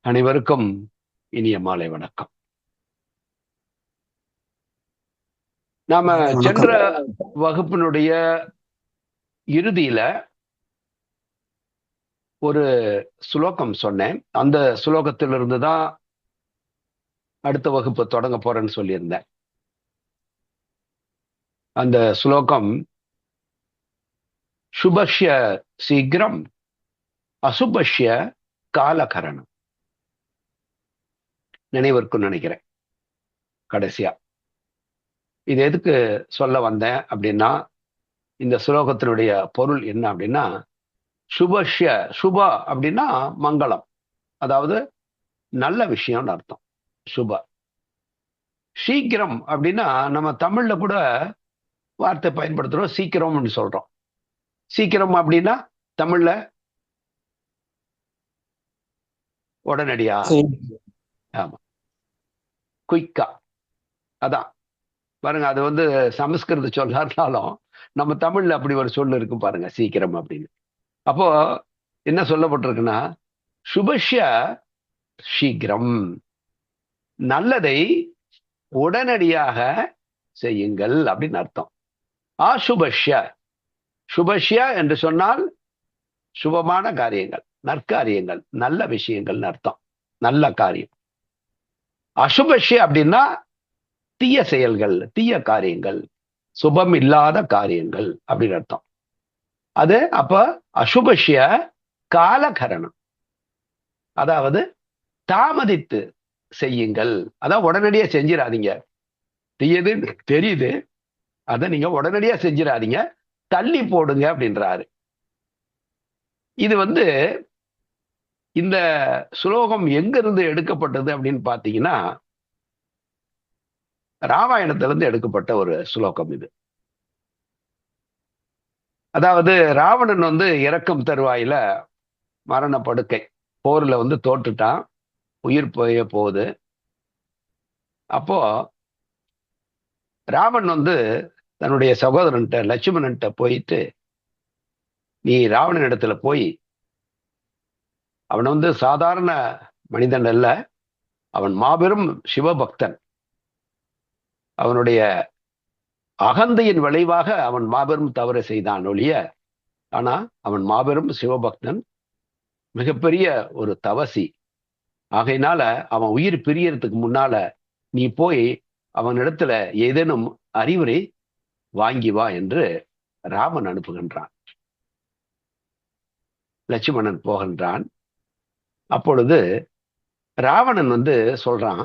அனைவருக்கும் இனிய மாலை வணக்கம். நாம சென்ற வகுப்பினுடைய இறுதியில ஒரு சுலோகம் சொன்னேன். அந்த சுலோகத்திலிருந்து தான் அடுத்த வகுப்பு தொடங்க போறேன்னு சொல்லியிருந்தேன். அந்த சுலோகம் சுபஷ்ய சீக்கிரம் அசுபஷ்ய காலகரணம். நினைவிற்கும் நினைக்கிறேன். கடைசியா இது எதுக்கு சொல்ல வந்தேன் அப்படின்னா, இந்த சுலோகத்தினுடைய பொருள் என்ன அப்படின்னா, சுபஷ்ய சுபா அப்படின்னா மங்களம், அதாவது நல்ல விஷயம்னு அர்த்தம். சுப சீக்கிரம் அப்படின்னா நம்ம தமிழ்ல கூட வார்த்தை பயன்படுத்துறோம், சீக்கிரம்னு சொல்றோம். சீக்கிரம் அப்படின்னா தமிழ்ல உடனடியா, ஆமா, குயிக்கா. அதான் பாருங்க, அது வந்து சமஸ்கிருத சொல்லாருனாலும் நம்ம தமிழ்ல அப்படி ஒரு சொல்லு இருக்கு பாருங்க, சீக்கிரம் அப்படின்னு. அப்போ என்ன சொல்லப்பட்டிருக்குன்னா, சுபஷ்ய சீக்கிரம், நல்லதை உடனடியாக செய்யுங்கள் அப்படின்னு அர்த்தம். ஆசுபஷ்ய, சுபஷ்ய என்று சொன்னால் சுபமான காரியங்கள், நற்காரியங்கள், நல்ல விஷயங்கள்னு அர்த்தம், நல்ல காரியம். அசுபஷ்ய அப்படின்னா தீய செயல்கள், தீய காரியங்கள், சுபம் இல்லாத காரியங்கள் அப்படின்னு அர்த்தம். அது அப்ப அசுபஷ்ய காலகரணம், அதாவது தாமதித்து செய்யுங்கள். அதான் உடனடியா செஞ்சிடாதீங்க. தீயது தெரியுது, அதை நீங்க உடனடியா செஞ்சிடாதீங்க, தள்ளி போடுங்க அப்படின்றாரு. இது வந்து இந்த சுலோகம் எங்கிருந்து எடுக்கப்பட்டது அப்படின்னு பாத்தீங்கன்னா, ராமாயணத்திலிருந்து எடுக்கப்பட்ட ஒரு சுலோகம் இது. அதாவது ராவணன் வந்து இறக்கும் தருவாயில, மரண படுக்கை, போர்ல வந்து தோற்றுட்டான், உயிர் போய போகுது. அப்போ ராமன் வந்து தன்னுடைய சகோதரன்ட்ட லட்சுமணன்ட்ட போயிட்டு, நீ ராவணன் இடத்துல போய், அவன் வந்து சாதாரண மனிதன் அல்ல, அவன் மாபெரும் சிவபக்தன். அவனுடைய அகந்தையின் விளைவாக அவன் மாபெரும் தவறு செய்தான் ஒழிய, ஆனா அவன் மாபெரும் சிவபக்தன், மிகப்பெரிய ஒரு தவசி. ஆகையினால அவன் உயிர் பிரியறதுக்கு முன்னால நீ போய் அவனிடத்துல ஏதேனும் அறிவுரை வாங்கி வா என்று ராமன் அனுப்புகின்றான். லட்சுமணன் போகின்றான். அப்பொழுது ராவணன் வந்து சொல்றான்,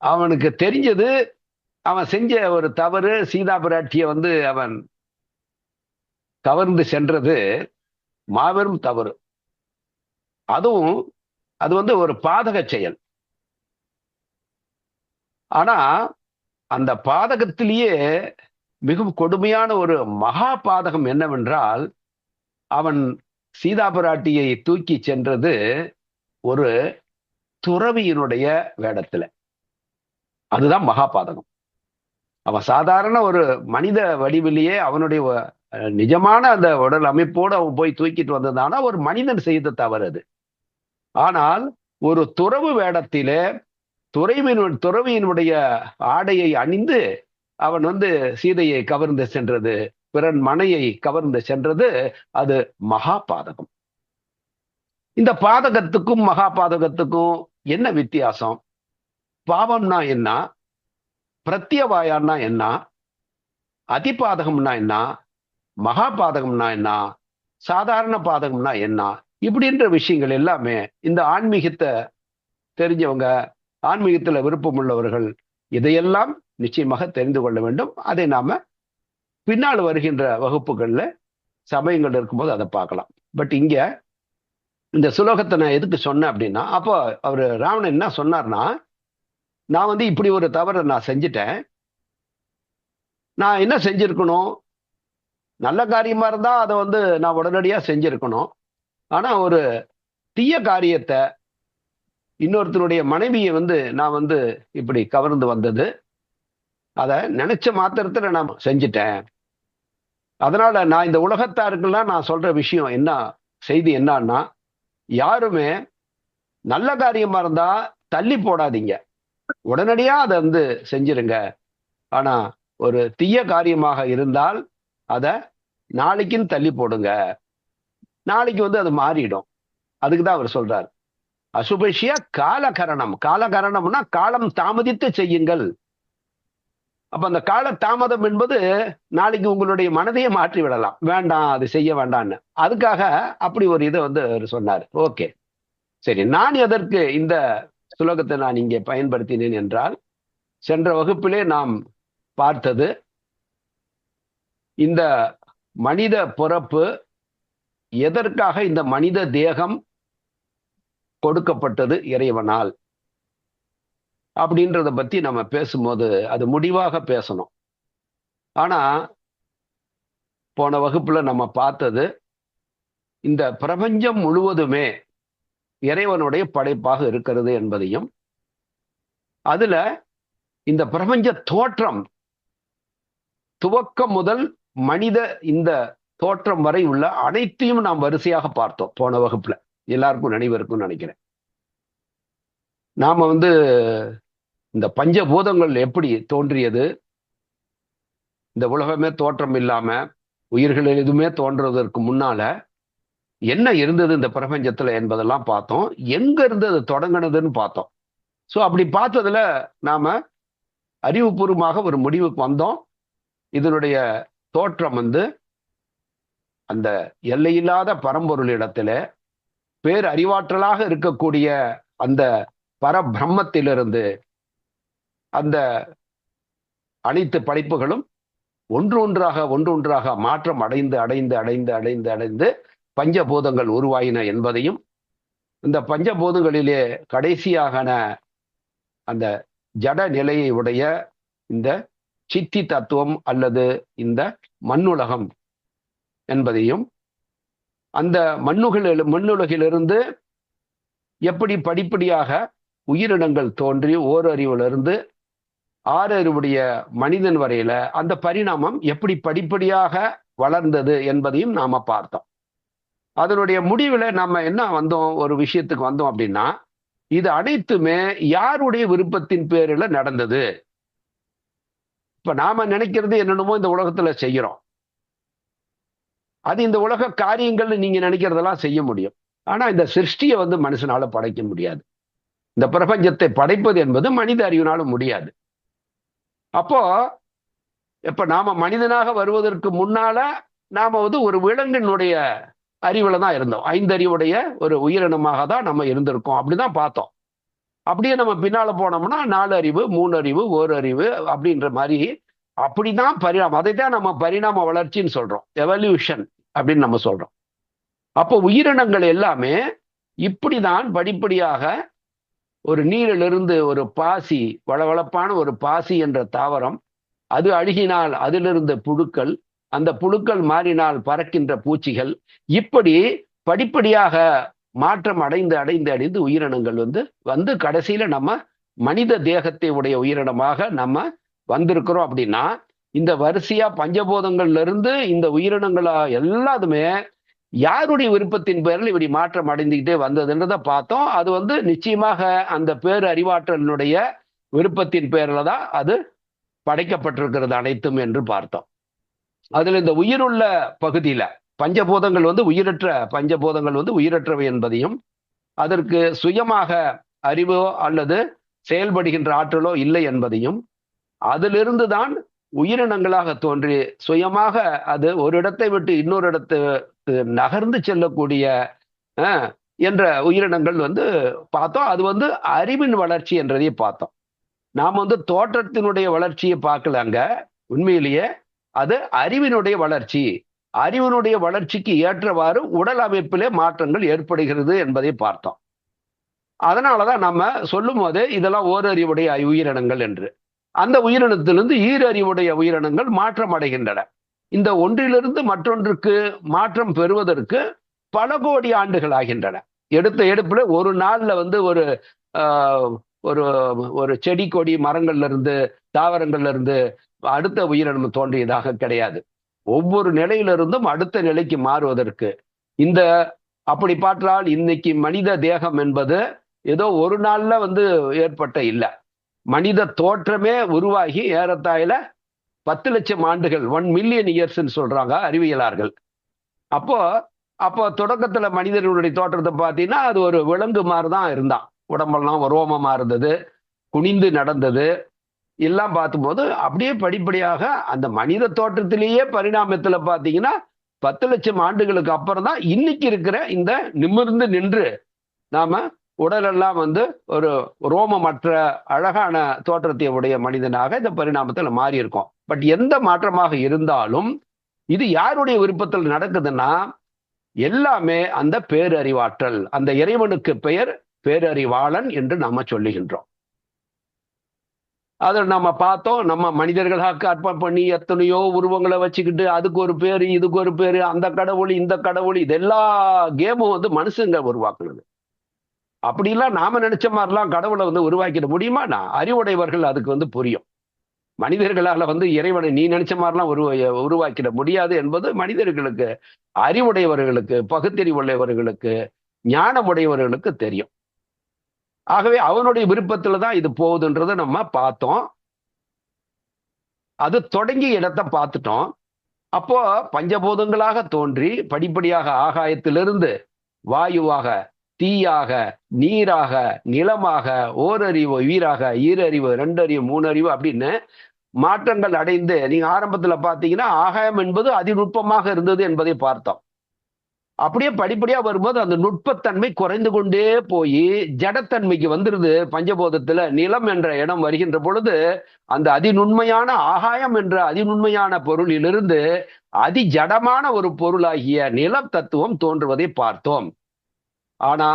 அவனுக்கு தெரிஞ்சது, அவன் செஞ்ச ஒரு தவறு, சீதா பிராட்டிய வந்து அவன் கவர்ந்து சென்றது மாபெரும் தவறு. அதுவும் அது வந்து ஒரு பாதக செயல். ஆனா அந்த பாதகத்திலேயே மிகவும் கொடுமையான ஒரு மகா பாதகம் என்னவென்றால், அவன் சீதா பிராட்டியை தூக்கி சென்றது ஒரு துறவியினுடைய வேடத்துல. அதுதான் மகா பாதகம். அவன் சாதாரண ஒரு மனித வடிவிலேயே அவனுடைய நிஜமான அந்த உடல் அமைப்போடு அவன் போய் தூக்கிட்டு வந்ததானா ஒரு மனிதன் செய்த தவறு அது. ஆனால் ஒரு துறவு வேடத்திலே துறவியினுடைய ஆடையை அணிந்து அவன் வந்து சீதையை கவர்ந்து சென்றது, பிறன் மனையை கவர்ந்து சென்றது, அது மகா பாதகம். இந்த பாதகத்துக்கும் மகா பாதகத்துக்கும் என்ன வித்தியாசம்? பாவம்னா என்ன, பிரத்யவாயான்னா என்ன, அதிபாதகம்னா என்ன, மகா பாதகம்னா என்ன, சாதாரண பாதகம்னா என்ன, இப்படின்ற விஷயங்கள் எல்லாமே இந்த ஆன்மீகத்தை தெரிஞ்சவங்க, ஆன்மீகத்துல விருப்பம் உள்ளவர்கள் இதையெல்லாம் நிச்சயமாக தெரிந்து கொள்ள வேண்டும். அதை நாம பின்னால் வருகின்ற வகுப்புகள்ல சமயங்கள் இருக்கும்போது அதை பார்க்கலாம். பட் இங்க இந்த சுலோகத்தை நான் எதுக்கு சொன்னேன் அப்படின்னா, அப்போ அவரு ராவணன் என்ன சொன்னார்னா, நான் வந்து இப்படி ஒரு தவறை நான் செஞ்சுட்டேன், நான் என்ன செஞ்சிருக்கணும், நல்ல காரியமா இருந்தா அதை வந்து நான் உடனடியா செஞ்சிருக்கணும். ஆனா ஒரு தீய காரியத்தை இன்னொருத்தருடைய மனைவியை வந்து நான் வந்து இப்படி கவர்ந்து வந்தது, அதை நினைச்ச மாத்திரத்துல நான் செஞ்சுட்டேன். அதனால நான் இந்த உலகத்தாருக்கெல்லாம் நான் சொல்ற விஷயம் என்ன, செய்தி என்னன்னா, யாருமே நல்ல காரியமா இருந்தா தள்ளி போடாதீங்க, உடனடியா அதை வந்து செஞ்சிருங்க. ஆனா ஒரு தீய காரியமாக இருந்தால் அத நாளைக்குன்னு தள்ளி போடுங்க, நாளைக்கு வந்து அது மாறிடும். அதுக்குதான் அவர் சொல்றார், அசுபஷ்ய காலகரணம். காலகரணம்னா காலம் தாமதித்து செய்யுங்கள். அப்ப அந்த கால தாமதம் என்பது நாளைக்கு உங்களுடைய மனதையே மாற்றி விடலாம், வேண்டாம் அது செய்ய வேண்டாம்னு. அதுக்காக அப்படி ஒரு இதை வந்து அவர் சொன்னார். ஓகே, சரி. நான் எதற்கு இந்த சுலோகத்தை நான் இங்கே பயன்படுத்தினேன் என்றால், சென்ற வகுப்பிலே நாம் பார்த்தது, இந்த மனித பிறப்பு எதற்காக இந்த மனித தேகம் கொடுக்கப்பட்டது இறைவனால் அப்படின்றத பத்தி நம்ம பேசும்போது அது முடிவாக பேசணும். ஆனா போன வகுப்புல நம்ம பார்த்தது, இந்த பிரபஞ்சம் முழுவதுமே இறைவனுடைய படைப்பாக இருக்கிறது என்பதையும், அதுல இந்த பிரபஞ்ச தோற்றம் துவக்கம் முதல் மனித இந்த தோற்றம் வரை உள்ள அனைத்தையும் நாம் வரிசையாக பார்த்தோம் போன வகுப்புல. எல்லாருக்கும் நினைவிருக்கும் நினைக்கிறேன். நாம வந்து இந்த பஞ்சபூதங்கள் எப்படி தோன்றியது, இந்த உலகமே தோற்றம் இல்லாம உயிர்கள் எதுவுமே தோன்றுவதற்கு முன்னால என்ன இருந்தது இந்த பிரபஞ்சத்துல என்பதெல்லாம் பார்த்தோம். எங்க இருந்து அது தொடங்கினதுன்னு பார்த்தோம். சோ அப்படி பார்த்ததுல நாம அறிவுபூர்வமாக ஒரு முடிவுக்கு வந்தோம். இதனுடைய தோற்றம் வந்து அந்த எல்லையில்லாத பரம்பொருளிடத்துல பேர் அறிவாற்றலாக இருக்கக்கூடிய அந்த பரபிரம்மத்திலிருந்து அந்த அனைத்து படைப்புகளும் ஒன்று ஒன்றாக மாற்றம் அடைந்து அடைந்து அடைந்து அடைந்து அடைந்து பஞ்சபூதங்கள் உருவாயின என்பதையும், இந்த பஞ்சபூதங்களிலே கடைசியாக அந்த ஜட நிலையை உடைய இந்த சித்தி தத்துவம் அல்லது இந்த மண்ணுலகம் என்பதையும், அந்த மண்ணுலகிலிருந்து எப்படி படிப்படியாக உயிரினங்கள் தோன்றி ஓரறிவிலிருந்து ஆறறிவுடைய மனிதன் வரையில அந்த பரிணாமம் எப்படி படிப்படியாக வளர்ந்தது என்பதையும் நாம பார்த்தோம். அதனுடைய முடிவுல நம்ம என்ன வந்தோம், ஒரு விஷயத்துக்கு வந்தோம் அப்படின்னா, இது அனைத்துமே யாருடைய விருப்பத்தின் பேரில் நடந்தது. இப்ப நாம நினைக்கிறது என்னென்னமோ இந்த உலகத்துல செய்யறோம். அது இந்த உலக காரியங்கள் நீங்க நினைக்கிறதெல்லாம் செய்ய முடியும். ஆனா இந்த சிருஷ்டியை வந்து மனுஷனால படைக்க முடியாது. இந்த பிரபஞ்சத்தை படைப்பது என்பது மனித அறிவினாலும் முடியாது. அப்போ இப்ப நாம மனிதனாக வருவதற்கு முன்னால நாம வந்து ஒரு விலங்கினுடைய அறிவுல தான் இருந்தோம். 5 அறிவுடைய ஒரு உயிரினமாக தான் நம்ம இருந்திருக்கோம். அப்படிதான் பார்த்தோம். அப்படியே நம்ம பின்னால போனோம்னா 4 அறிவு, 3 அறிவு, 1 அறிவு அப்படின்ற மாதிரி அப்படிதான் பரிணாமம். அதைத்தான் நம்ம பரிணாம வளர்ச்சின்னு சொல்றோம், எவல்யூஷன் அப்படின்னு நம்ம சொல்றோம். அப்போ உயிரினங்கள் எல்லாமே இப்படிதான் படிப்படியாக ஒரு நீரிலிருந்து ஒரு பாசி, வளவளப்பான ஒரு பாசி என்ற தாவரம், அது அழுகினால் அதிலிருந்த புழுக்கள், அந்த புழுக்கள் மாறினால் பறக்கின்ற பூச்சிகள், இப்படி படிப்படியாக மாற்றம் அடைந்து அடைந்து அடைந்து உயிரினங்கள் வந்து கடைசியில நம்ம மனித தேகத்தை உடைய உயிரினமாக நம்ம வந்திருக்கிறோம். அப்படின்னா இந்த வரிசையா பஞ்சபூதங்கள்ல இருந்து இந்த உயிரினங்களா எல்லாத்துமே யாருடைய விருப்பத்தின் பேரில் இப்படி மாற்றம் அடைந்துகிட்டே வந்ததுன்றதை பார்த்தோம். அது நிச்சயமாக அந்த பேர் அறிவாற்றலினுடைய விருப்பத்தின் பேரில் தான் அது படைக்கப்பட்டிருக்கிறது அனைத்தும் என்று பார்த்தோம். அதுல இந்த உயிருள்ள பகுதியில பஞ்சபூதங்கள் உயிரற்ற பஞ்சபூதங்கள் உயிரற்றவை என்பதையும், அதற்கு சுயமாக அறிவோ அல்லது செயல்படுகின்ற ஆற்றலோ இல்லை என்பதையும், அதிலிருந்து தான் உயிரினங்களாக தோன்றி சுயமாக அது ஒரு இடத்தை விட்டு இன்னொரு இடத்தை நகர்ந்து செல்லக்கூடிய என்ற உயிரினங்கள் பார்த்தோம். அது அறிவின் வளர்ச்சி என்றதை பார்த்தோம். நாம் தோற்றத்தினுடைய வளர்ச்சியை பார்க்கலாங்க. உண்மையிலேயே அது அறிவினுடைய வளர்ச்சி. அறிவினுடைய வளர்ச்சிக்கு ஏற்றவாறு உடல் அமைப்பிலே மாற்றங்கள் ஏற்படுகிறது என்பதை பார்த்தோம். அதனாலதான் நம்ம சொல்லும் போது இதெல்லாம் ஓரறிவுடைய உயிரினங்கள் என்று. அந்த உயிரினத்திலிருந்து ஈரறிவுடைய உயிரினங்கள் மாற்றம் அடைகின்றன. இந்த ஒன்றிலிருந்து மற்றொன்றுக்கு மாற்றம் பெறுவதற்கு பல கோடி ஆண்டுகள் ஆகின்றன. எடுத்த எடுப்புல ஒரு நாள்ல ஒரு ஒரு ஒரு செடி கொடி மரங்கள்ல இருந்து தாவரங்கள்ல இருந்து அடுத்த உயிரினம் தோன்றியதாக கிடையாது. ஒவ்வொரு நிலையிலிருந்தும் அடுத்த நிலைக்கு மாறுவதற்கு இந்த அப்படி பார்த்தால் இன்னைக்கு மனித தேகம் என்பது ஏதோ ஒரு நாள்ல ஏற்பட்ட இல்ல. மனித தோற்றமே உருவாகி ஏறத்தாழ 10 லட்சம் ஆண்டுகள் 1 மில்லியன் இயர்ஸ் சொல்றாங்க அறிவியலார்கள். அப்போ அப்போ தொடக்கத்துல மனிதர்களுடைய தோற்றத்தை பார்த்தீங்கன்னா அது ஒரு விலங்கு மாதிரிதான் இருந்தான். உடம்பெல்லாம் ரோமமா இருந்தது, குனிந்து நடந்தது எல்லாம் பார்க்கும்போது அப்படியே படிப்படியாக அந்த மனித தோற்றத்திலேயே பரிணாமத்துல பாத்தீங்கன்னா 10 லட்சம் ஆண்டுகளுக்கு அப்புறம் தான் இன்னைக்கு இருக்கிற இந்த நிமிர்ந்து நின்று நாம உடலெல்லாம் ஒரு ரோமமற்ற அழகான தோற்றத்தை உடைய மனிதனாக இந்த பரிணாமத்துல மாறி இருக்கோம். பட் எந்த மாற்றமாக இருந்தாலும் இது யாருடைய விருப்பத்தில் நடக்குதுன்னா எல்லாமே அந்த பேரறிவாற்றல், அந்த இறைவனுக்கு பெயர் பேரறிவாளன் என்று நாம சொல்லுகின்றோம். அதை நம்ம பார்த்தோம். நம்ம மனிதர்களாக அர்ப்பணம் பண்ணி எத்தனையோ உருவங்களை வச்சுக்கிட்டு அதுக்கு ஒரு பேரு இதுக்கு ஒரு பேரு, அந்த கடவுள் இந்த கடவுள், இது எல்லா கேமும் மனுஷங்க உருவாக்குனது. அப்படிலாம் நாம நினைச்ச மாதிரிலாம் கடவுளை உருவாக்கிட முடியுமாண்ணா? அறிவுடையவர்கள் அதுக்கு புரியும். மனிதர்களால இறைவனை நீ நினைச்ச மாதிரிலாம் உருவாக்கிட முடியாது என்பது மனிதர்களுக்கு, அறிவுடையவர்களுக்கு, பகுத்தறிவுள்ளவர்களுக்கு, ஞானமுடையவர்களுக்கு தெரியும். ஆகவே அவனுடைய விருப்பத்துல தான் இது போகுதுன்றதை நம்ம பார்த்தோம். அது தொடங்கிய இடத்தை பார்த்துட்டோம். அப்போ பஞ்சபூதங்களாக தோன்றி படிப்படியாக ஆகாயத்திலிருந்து வாயுவாக, தீயாக, நீராக, நிலமாக, ஓரறிவு உயிராக, ஈரறிவு, 2 அறிவு, 3 அறிவு அப்படின்னு மாற்றங்கள் அடைந்து நீங்க ஆரம்பத்துல பார்த்தீங்கன்னா ஆகாயம் என்பது அதிநுட்பமாக இருந்தது என்பதை பார்த்தோம். அப்படியே படிப்படியா வரும்போது அந்த நுட்பத்தன்மை குறைந்து கொண்டே போய் ஜடத்தன்மைக்கு வந்துருது. பஞ்சபோதத்துல நிலம் என்ற இடம் வருகின்ற பொழுது அந்த அதிநுண்மையான ஆகாயம் என்ற அதிநுண்மையான பொருளிலிருந்து அதிஜடமான ஒரு பொருளாகிய நில தத்துவம் தோன்றுவதை பார்த்தோம். ஆனா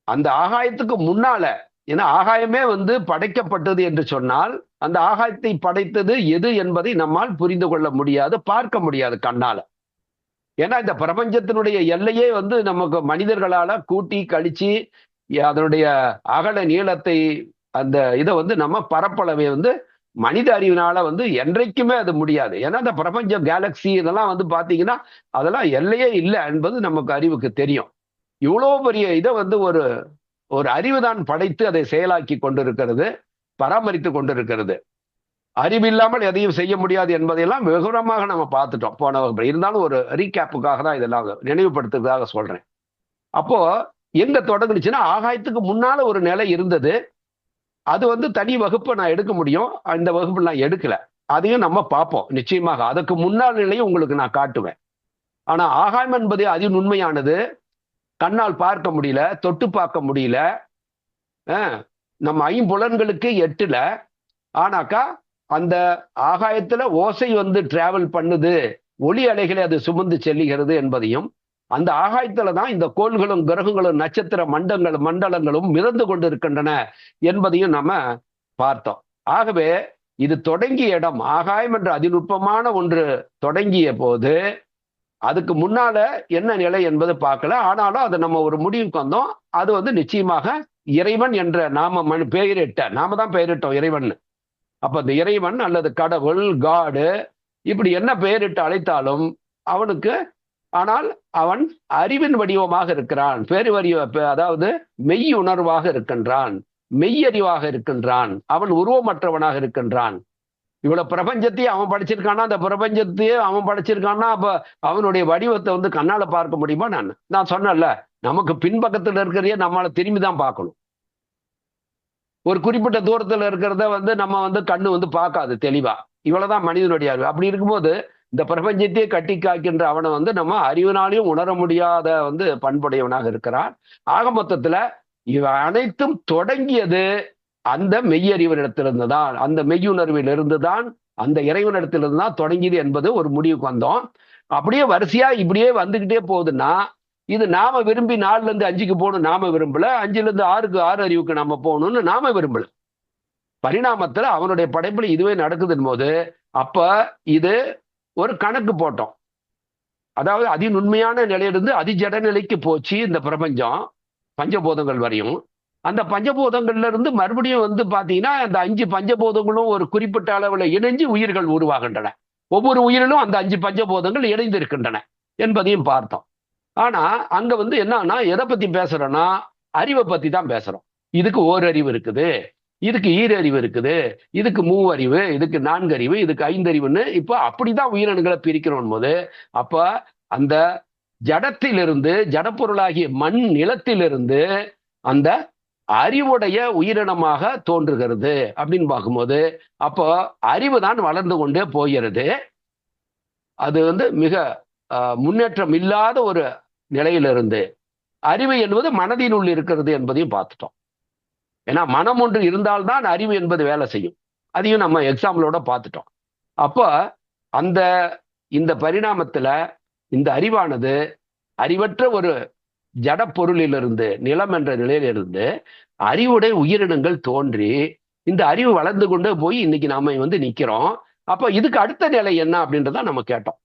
அந்த ஆகாயத்துக்கு முன்னால, ஏன்னா ஆகாயமே படைக்கப்பட்டது என்று சொன்னால் அந்த ஆகாயத்தை படைத்தது எது என்பதை நம்மால் புரிந்து கொள்ள முடியாது, பார்க்க முடியாது கண்ணால. ஏன்னா இந்த பிரபஞ்சத்தினுடைய எல்லையே நமக்கு மனிதர்களால கூட்டி கழிச்சு அதனுடைய அகல நீளத்தை அந்த இதை நம்ம பரப்பளவை மனித அறிவினால என்றைக்குமே அது முடியாது. ஏன்னா இந்த பிரபஞ்சம் கேலக்சி இதெல்லாம் பாத்தீங்கன்னா அதெல்லாம் எல்லையே இல்லை என்பது நமக்கு அறிவுக்கு தெரியும். இவ்வளோ பெரிய இதை ஒரு ஒரு அறிவுதான் படைத்து அதை செயலாக்கி கொண்டிருக்கிறது, பராமரித்து கொண்டிருக்கிறது. அறிவில்லாமல் எதையும் செய்ய முடியாது என்பதையெல்லாம் விவரமாக நம்ம பார்த்துட்டோம் போன வகுப்பு. இருந்தாலும் ஒரு ரீகேப்புக்காக தான் இதெல்லாம் நினைவுபடுத்துறதுக்காக சொல்றேன். அப்போ எங்க தொடங்குச்சுன்னா ஆகாயத்துக்கு முன்னால ஒரு நிலை இருந்தது. அது தனி வகுப்பு நான் எடுக்க முடியும், இந்த வகுப்பு நான் எடுக்கல. அதையும் நம்ம பார்ப்போம் நிச்சயமாக. அதுக்கு முன்னாள் நிலையும் உங்களுக்கு நான் காட்டுவேன். ஆனா ஆகாயம் என்பது அதிநுண்மையானது, கண்ணால் பார்க்க முடியல, தொட்டு பார்க்க முடியல, நம்ம ஐம்புலன்களுக்கு எட்டுல. ஆனாக்கா அந்த ஆகாயத்துல ஓசை டிராவல் பண்ணுது, ஒளி அலைகளை அது சுமந்து செல்லுகிறது என்பதையும், அந்த ஆகாயத்துல தான் இந்த கோள்களும் கிரகங்களும் நட்சத்திர மண்டலங்களும் மிதந்து கொண்டு இருக்கின்றன என்பதையும் நம்ம பார்த்தோம். ஆகவே இது தொடங்கிய இடம் ஆகாயம் என்ற அதிநுட்பமான ஒன்று தொடங்கிய போது அதுக்கு முன்னால என்ன நிலை என்பது பார்க்கல. ஆனாலும் அதை நம்ம ஒரு முடிவுக்கு வந்தோம். அது நிச்சயமாக இறைவன் என்ற நாம பெயரிட்ட, நாம தான் பெயரிட்டோம் இறைவன். அப்ப அந்த இறைவன் அல்லது கடவுள், காடு, இப்படி என்ன பெயரிட்டு அழைத்தாலும் அவனுக்கு, ஆனால் அவன் அறிவின் வடிவமாக இருக்கிறான், அதாவது மெய் உணர்வாக இருக்கின்றான், மெய்யறிவாக இருக்கின்றான், அவன் உருவமற்றவனாக இருக்கின்றான். இவ்வளவு பிரபஞ்சத்தையும் அவன் படைச்சிருக்கானா, அந்த பிரபஞ்சத்தையும் அவன் படைச்சிருக்கானா, அப்ப அவனுடைய வடிவத்தை கண்ணால பார்க்க முடியுமா? நான் சொன்னேன்ல, நமக்கு பின்பக்கத்துல இருக்கிறதையே நம்மளால திரும்பி தான் பார்க்கணும். ஒரு குறிப்பிட்ட தூரத்துல இருக்கிறத நம்ம கண்ணு பார்க்காது தெளிவா. இவ்வளவுதான் மனிதனுடைய அறிவு. அப்படி இருக்கும்போது இந்த பிரபஞ்சத்தையே கட்டி காக்கின்ற அவனை நம்ம அறிவினாலையும் உணர முடியாத பண்புடையவனாக இருக்கிறான். ஆக மொத்தத்துல இவ அனைத்தும் தொடங்கியது அந்த மெய்யறிவனிடத்திலிருந்து தான், அந்த மெய்யுணர்வில் தான், அந்த இறைவனிடத்திலிருந்து தான் தொடங்கியது என்பது ஒரு முடிவுக்கு வந்தோம். அப்படியே வரிசையா இப்படியே வந்துகிட்டே போகுதுன்னா இது நாம விரும்பி 4ல இருந்து 5க்கு போகணும் நாம விரும்பல, 5ல இருந்து 6 அறிவுக்கு நாம போகணும்னு நாம விரும்பல. பரிணாமத்துல அவனுடைய படைப்புல இதுவே நடக்குதுன்னு போது அப்ப இது ஒரு கணக்கு போட்டோம். அதாவது அதிநுண்மையான நிலையிலிருந்து அதிஜட நிலைக்கு போச்சு இந்த பிரபஞ்சம், பஞ்சபூதங்கள் வரையும். அந்த பஞ்சபூதங்கள்ல இருந்து மறுபடியும் வந்து பாத்தீங்கன்னா அந்த 5 பஞ்சபூதங்களும் ஒரு குறிப்பிட்ட அளவுல இணைஞ்சு உயிர்கள் உருவாகின்றன. ஒவ்வொரு உயிரிலும் அந்த 5 பஞ்சபூதங்கள் இணைந்து இருக்கின்றன என்பதையும் பார்த்தோம். ஆனா அங்க வந்து என்னன்னா எதை பத்தி பேசுறோம்னா அறிவை பத்தி தான் பேசுறோம். இதுக்கு ஓரறிவு இருக்குது, இதுக்கு ஈரறிவு இருக்குது, இதுக்கு மூவறிவு, இதுக்கு 4 அறிவு, இதுக்கு 5 அறிவுன்னு இப்ப அப்படிதான் உயிரினங்களை பிரிக்கிறோம் போது, அப்ப அந்த ஜடத்திலிருந்து ஜடப்பொருளாகிய மண் நிலத்திலிருந்து அந்த அறிவுடைய உயிரினமாக தோன்றுகிறது அப்படின்னு பார்க்கும்போது, அப்போ அறிவு தான் வளர்ந்து கொண்டே போகிறது. அது வந்து மிக முன்னேற்றம் இல்லாத ஒரு நிலையிலிருந்து அறிவு என்பது மனதினுள் இருக்கிறது என்பதையும் பார்த்துட்டோம். ஏன்னா மனம் ஒன்று இருந்தால்தான் அறிவு என்பது வேலை செய்யும். அதையும் நம்ம எக்ஸாம்பிளோட பார்த்துட்டோம். அப்போ அந்த இந்த பரிணாமத்துல இந்த அறிவானது அறிவற்ற ஒரு ஜட பொருளிலிருந்து நிலம் என்ற நிலையிலிருந்து அறிவுடைய உயிரினங்கள் தோன்றி இந்த அறிவு வளர்ந்து கொண்டே போய் இன்னைக்கு நாம வந்து நிக்கிறோம். அப்ப இதுக்கு அடுத்த நிலை என்ன அப்படின்றத நம்ம கேட்டோம்.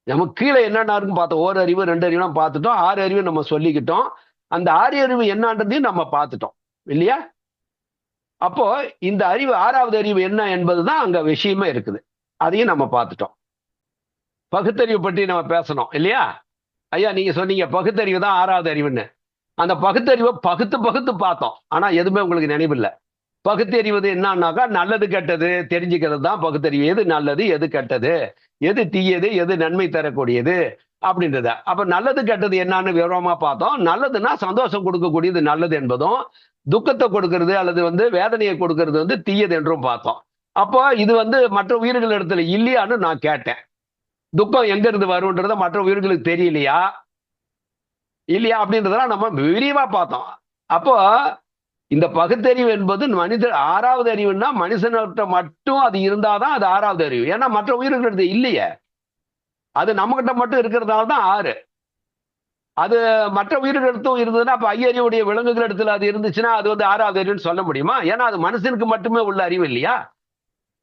நமக்கு கீழே என்னென்ன இருக்குன்னு பார்த்தோம். 1 அறிவு 2 அறிவுலாம் பார்த்துட்டோம். 6 அறிவு நம்ம சொல்லிக்கிட்டோம். அந்த 6 அறிவு என்னன்றதையும் நம்ம பார்த்துட்டோம் இல்லையா? அப்போ இந்த அறிவு 6வது அறிவு என்ன என்பதுதான் அங்க விஷயமே இருக்குது. அதையும் நம்ம பார்த்துட்டோம். பகுத்தறிவு பற்றி நம்ம பேசணும் இல்லையா? ஐயா நீங்க சொன்னீங்க பகுத்தறிவு தான் 6வது அறிவுன்னு. அந்த பகுத்தறிவை பகுத்து பகுத்து பார்த்தோம். ஆனா எதுவுமே உங்களுக்கு நினைவில்லை. பகுத்தறிவது என்னன்னாக்கா நல்லது கெட்டது தெரிஞ்சுக்கிறது தான் பகுத்தறிவு. எது நல்லது எது கெட்டது, எது தீயது எது நன்மை தரக்கூடியது அப்படின்றத. அப்ப நல்லது கெட்டது என்னன்னு விவரமா பார்த்தோம். நல்லதுன்னா சந்தோஷம் கொடுக்கக்கூடியது நல்லது என்பதும், துக்கத்தை கொடுக்கறது அல்லது வந்து வேதனையை கொடுக்கறது வந்து தீயது என்றும் பார்த்தோம். அப்போ இது வந்து மற்ற உயிர்கள் இடத்துல இல்லையான்னு நான் கேட்டேன். துக்கம் எங்க இருந்து வரும்ன்றத மற்ற உயிர்களுக்கு தெரியலையா இல்லையா அப்படின்றதெல்லாம் நம்ம விரிவா பார்த்தோம். அப்போ இந்த பகுத்தறிவு என்பது மனித 6வது அறிவுன்னா மனுஷன்கிட்ட மட்டும் அது இருந்தாதான் அது 6வது அறிவு. ஏன்னா மற்ற உயிர்களுக்கு இல்லையே, அது நம்ம கிட்ட மட்டும் இருக்கிறதுனால தான் 6. அது மற்ற உயிரினத்தும் இருந்ததுன்னா அப்ப ஐயறிவுடைய விலங்குகள் இடத்துல அது இருந்துச்சுன்னா அது வந்து 6வது அறிவுன்னு சொல்ல முடியுமா? ஏன்னா அது மனுஷனுக்கு மட்டுமே உள்ள அறிவு இல்லையா?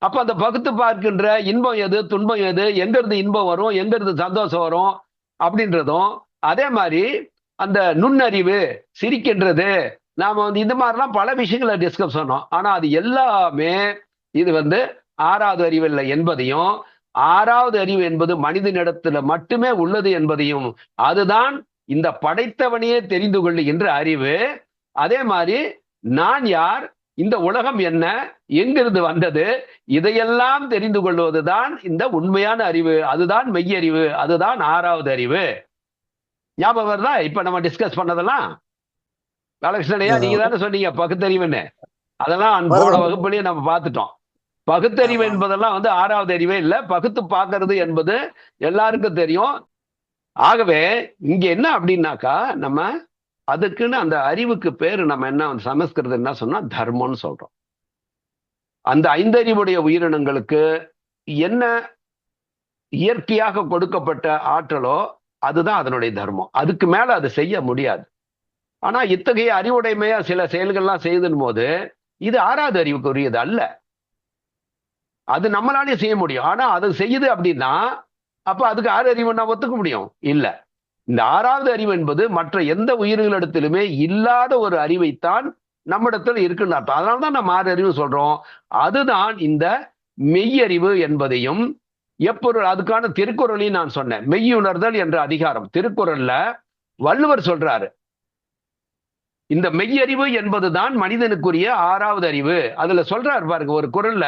அப்ப அந்த பகுத்து பார்க்கின்ற இன்பம் எது துன்பம் எது, எங்க இருந்து இன்பம் வரும் எங்க இருந்து சந்தோஷம் வரும் அப்படின்றதும், அதே மாதிரி அந்த நுண்ணறிவு சிரிக்கின்றது, நாம வந்து இந்த மாதிரிலாம் பல விஷயங்களை டிஸ்கஸ் பண்ணோம். ஆனா அது எல்லாமே இது வந்து 6வது அறிவு இல்லை என்பதையும், 6வது அறிவு என்பது மனிதனிடத்துல மட்டுமே உள்ளது என்பதையும், அதுதான் இந்த படைத்தவனையே தெரிந்து கொள்ளுகின்ற அறிவு. அதே மாதிரி நான் யார், இந்த உலகம் என்ன, எங்கிருந்து வந்தது, இதையெல்லாம் தெரிந்து கொள்வதுதான் இந்த உண்மையான அறிவு. அதுதான் மெய்யறிவு, அதுதான் 6வது அறிவு. ஞாபகம் வருதா இப்ப நம்ம டிஸ்கஸ் பண்ணதெல்லாம்? பாலகிருஷ்ணனையா நீங்க தானே சொன்னீங்க பகுத்தறிவுன்னு. அதெல்லாம் போன வகுப்புலயே நம்ம பார்த்துட்டோம். பகுத்தறிவு என்பதெல்லாம் வந்து 6வது அறிவே இல்லை. பகுத்து பார்க்கறது என்பது எல்லாருக்கும் தெரியும். ஆகவே இங்க என்ன அப்படின்னாக்கா நம்ம அதுக்குன்னு அந்த அறிவுக்கு பேரு நம்ம என்ன சமஸ்கிருதம் என்ன சொன்னா தர்மம்னு சொல்றோம். அந்த 5 அறிவுடைய உயிரினங்களுக்கு என்ன இயற்கையாக கொடுக்கப்பட்ட ஆற்றலோ அதுதான் அதனுடைய தர்மம். அதுக்கு மேல அது செய்ய முடியாது. ஆனா இத்தகைய அறிவுடைமையா சில செயல்கள்லாம் செய்யும் போது இது 6வது அறிவுக்கு உரியது அல்ல. அது நம்மளாலே செய்ய முடியும். ஆனா அது செய்யுது அப்படின்னா அப்ப அதுக்கு 6 அறிவு நான் ஒத்துக்க முடியும் இல்ல. இந்த 6வது அறிவு என்பது மற்ற எந்த உயிர்களிடத்திலுமே இல்லாத ஒரு அறிவைத்தான் நம்மிடத்தில் இருக்குன்னு அர்த்தம். அதனாலதான் நம்ம 6 அறிவு சொல்றோம். அதுதான் இந்த மெய்யறிவு என்பதையும் எப்பொருள் அதுக்கான திருக்குறளையும் நான் சொன்னேன். மெய்யுணர்தல் என்ற அதிகாரம் திருக்குறள்ல வள்ளுவர் சொல்றாரு. இந்த மெய்யறிவு என்பதுதான் மனிதனுக்குரிய 6வது அறிவு. அதுல சொல்றாரு பாருங்க ஒரு குறள்ல,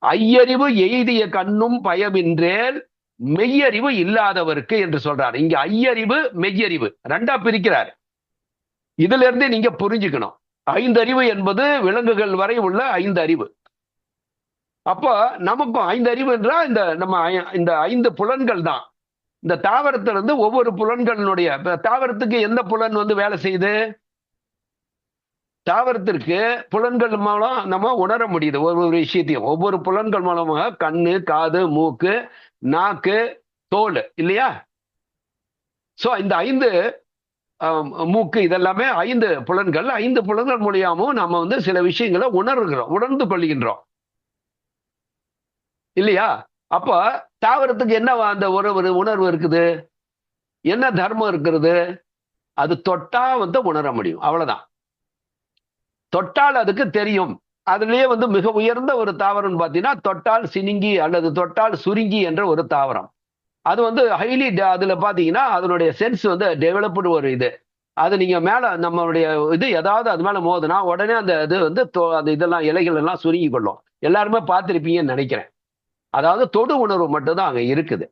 ஐயறிவு எய்திய கண்ணும் பயமின்றேல் மெய்யறிவு இல்லாதவருக்கு என்று சொல்றாரு. இங்க ஐயறிவு மெய்யறிவு 2ஆ பிரிக்கிறார். இதுல இருந்து நீங்க புரிஞ்சுக்கணும். 5 அறிவு என்பது விலங்குகள் வரை உள்ள 5 அறிவு. அப்ப நமக்கும் 5 அறிவு என்றால் இந்த நம்ம இந்த 5 புலன்கள் தான். இந்த தாவரத்துல இருந்து ஒவ்வொரு புலன்களினுடைய தாவரத்துக்கு எந்த புலன் வந்து வேலை செய்யுது? தாவரத்திற்கு புலன்கள் மூலம் நம்ம உணர முடியுது ஒவ்வொரு விஷயத்தையும். ஒவ்வொரு புலன்கள் மூலமாக கண்ணு காது மூக்கு நாக்கு தோல் இல்லையா? சோ இந்த 5 மூக்கு இதெல்லாமே 5 புலன்கள். 5 புலன்கள் மூலியமும் நம்ம வந்து சில விஷயங்களை உணர்ந்து கொள்கின்றோம் இல்லையா? அப்ப தாவரத்துக்கு என்ன அந்த ஒரு உணர்வு இருக்குது, என்ன தர்மம் இருக்கிறது? அது தொட்டா வந்து உணர முடியும், அவ்வளவுதான். தொட்டால் அதுக்கு தெரியும். அதுலயே வந்து மிக உயர்ந்த ஒரு தாவரம் பாத்தீங்கன்னா தொட்டால் சினுங்கி அல்லது தொட்டால் சுருங்கி என்ற ஒரு தாவரம். அது வந்து ஹைலி அதுல பாத்தீங்கன்னா அதனுடைய சென்ஸ் வந்து டெவலப்டு ஒரு இது. அது நீங்க மேல நம்மளுடைய இது ஏதாவது அது மேல மோதுனா உடனே அந்த இது வந்து அந்த இதெல்லாம் இலைகள் எல்லாம் சுருங்கி கொள்ளும். எல்லாருமே பார்த்திருப்பீங்கன்னு நினைக்கிறேன். அதாவது தொடு உணர்வு மட்டும் தான் அங்க இருக்குது.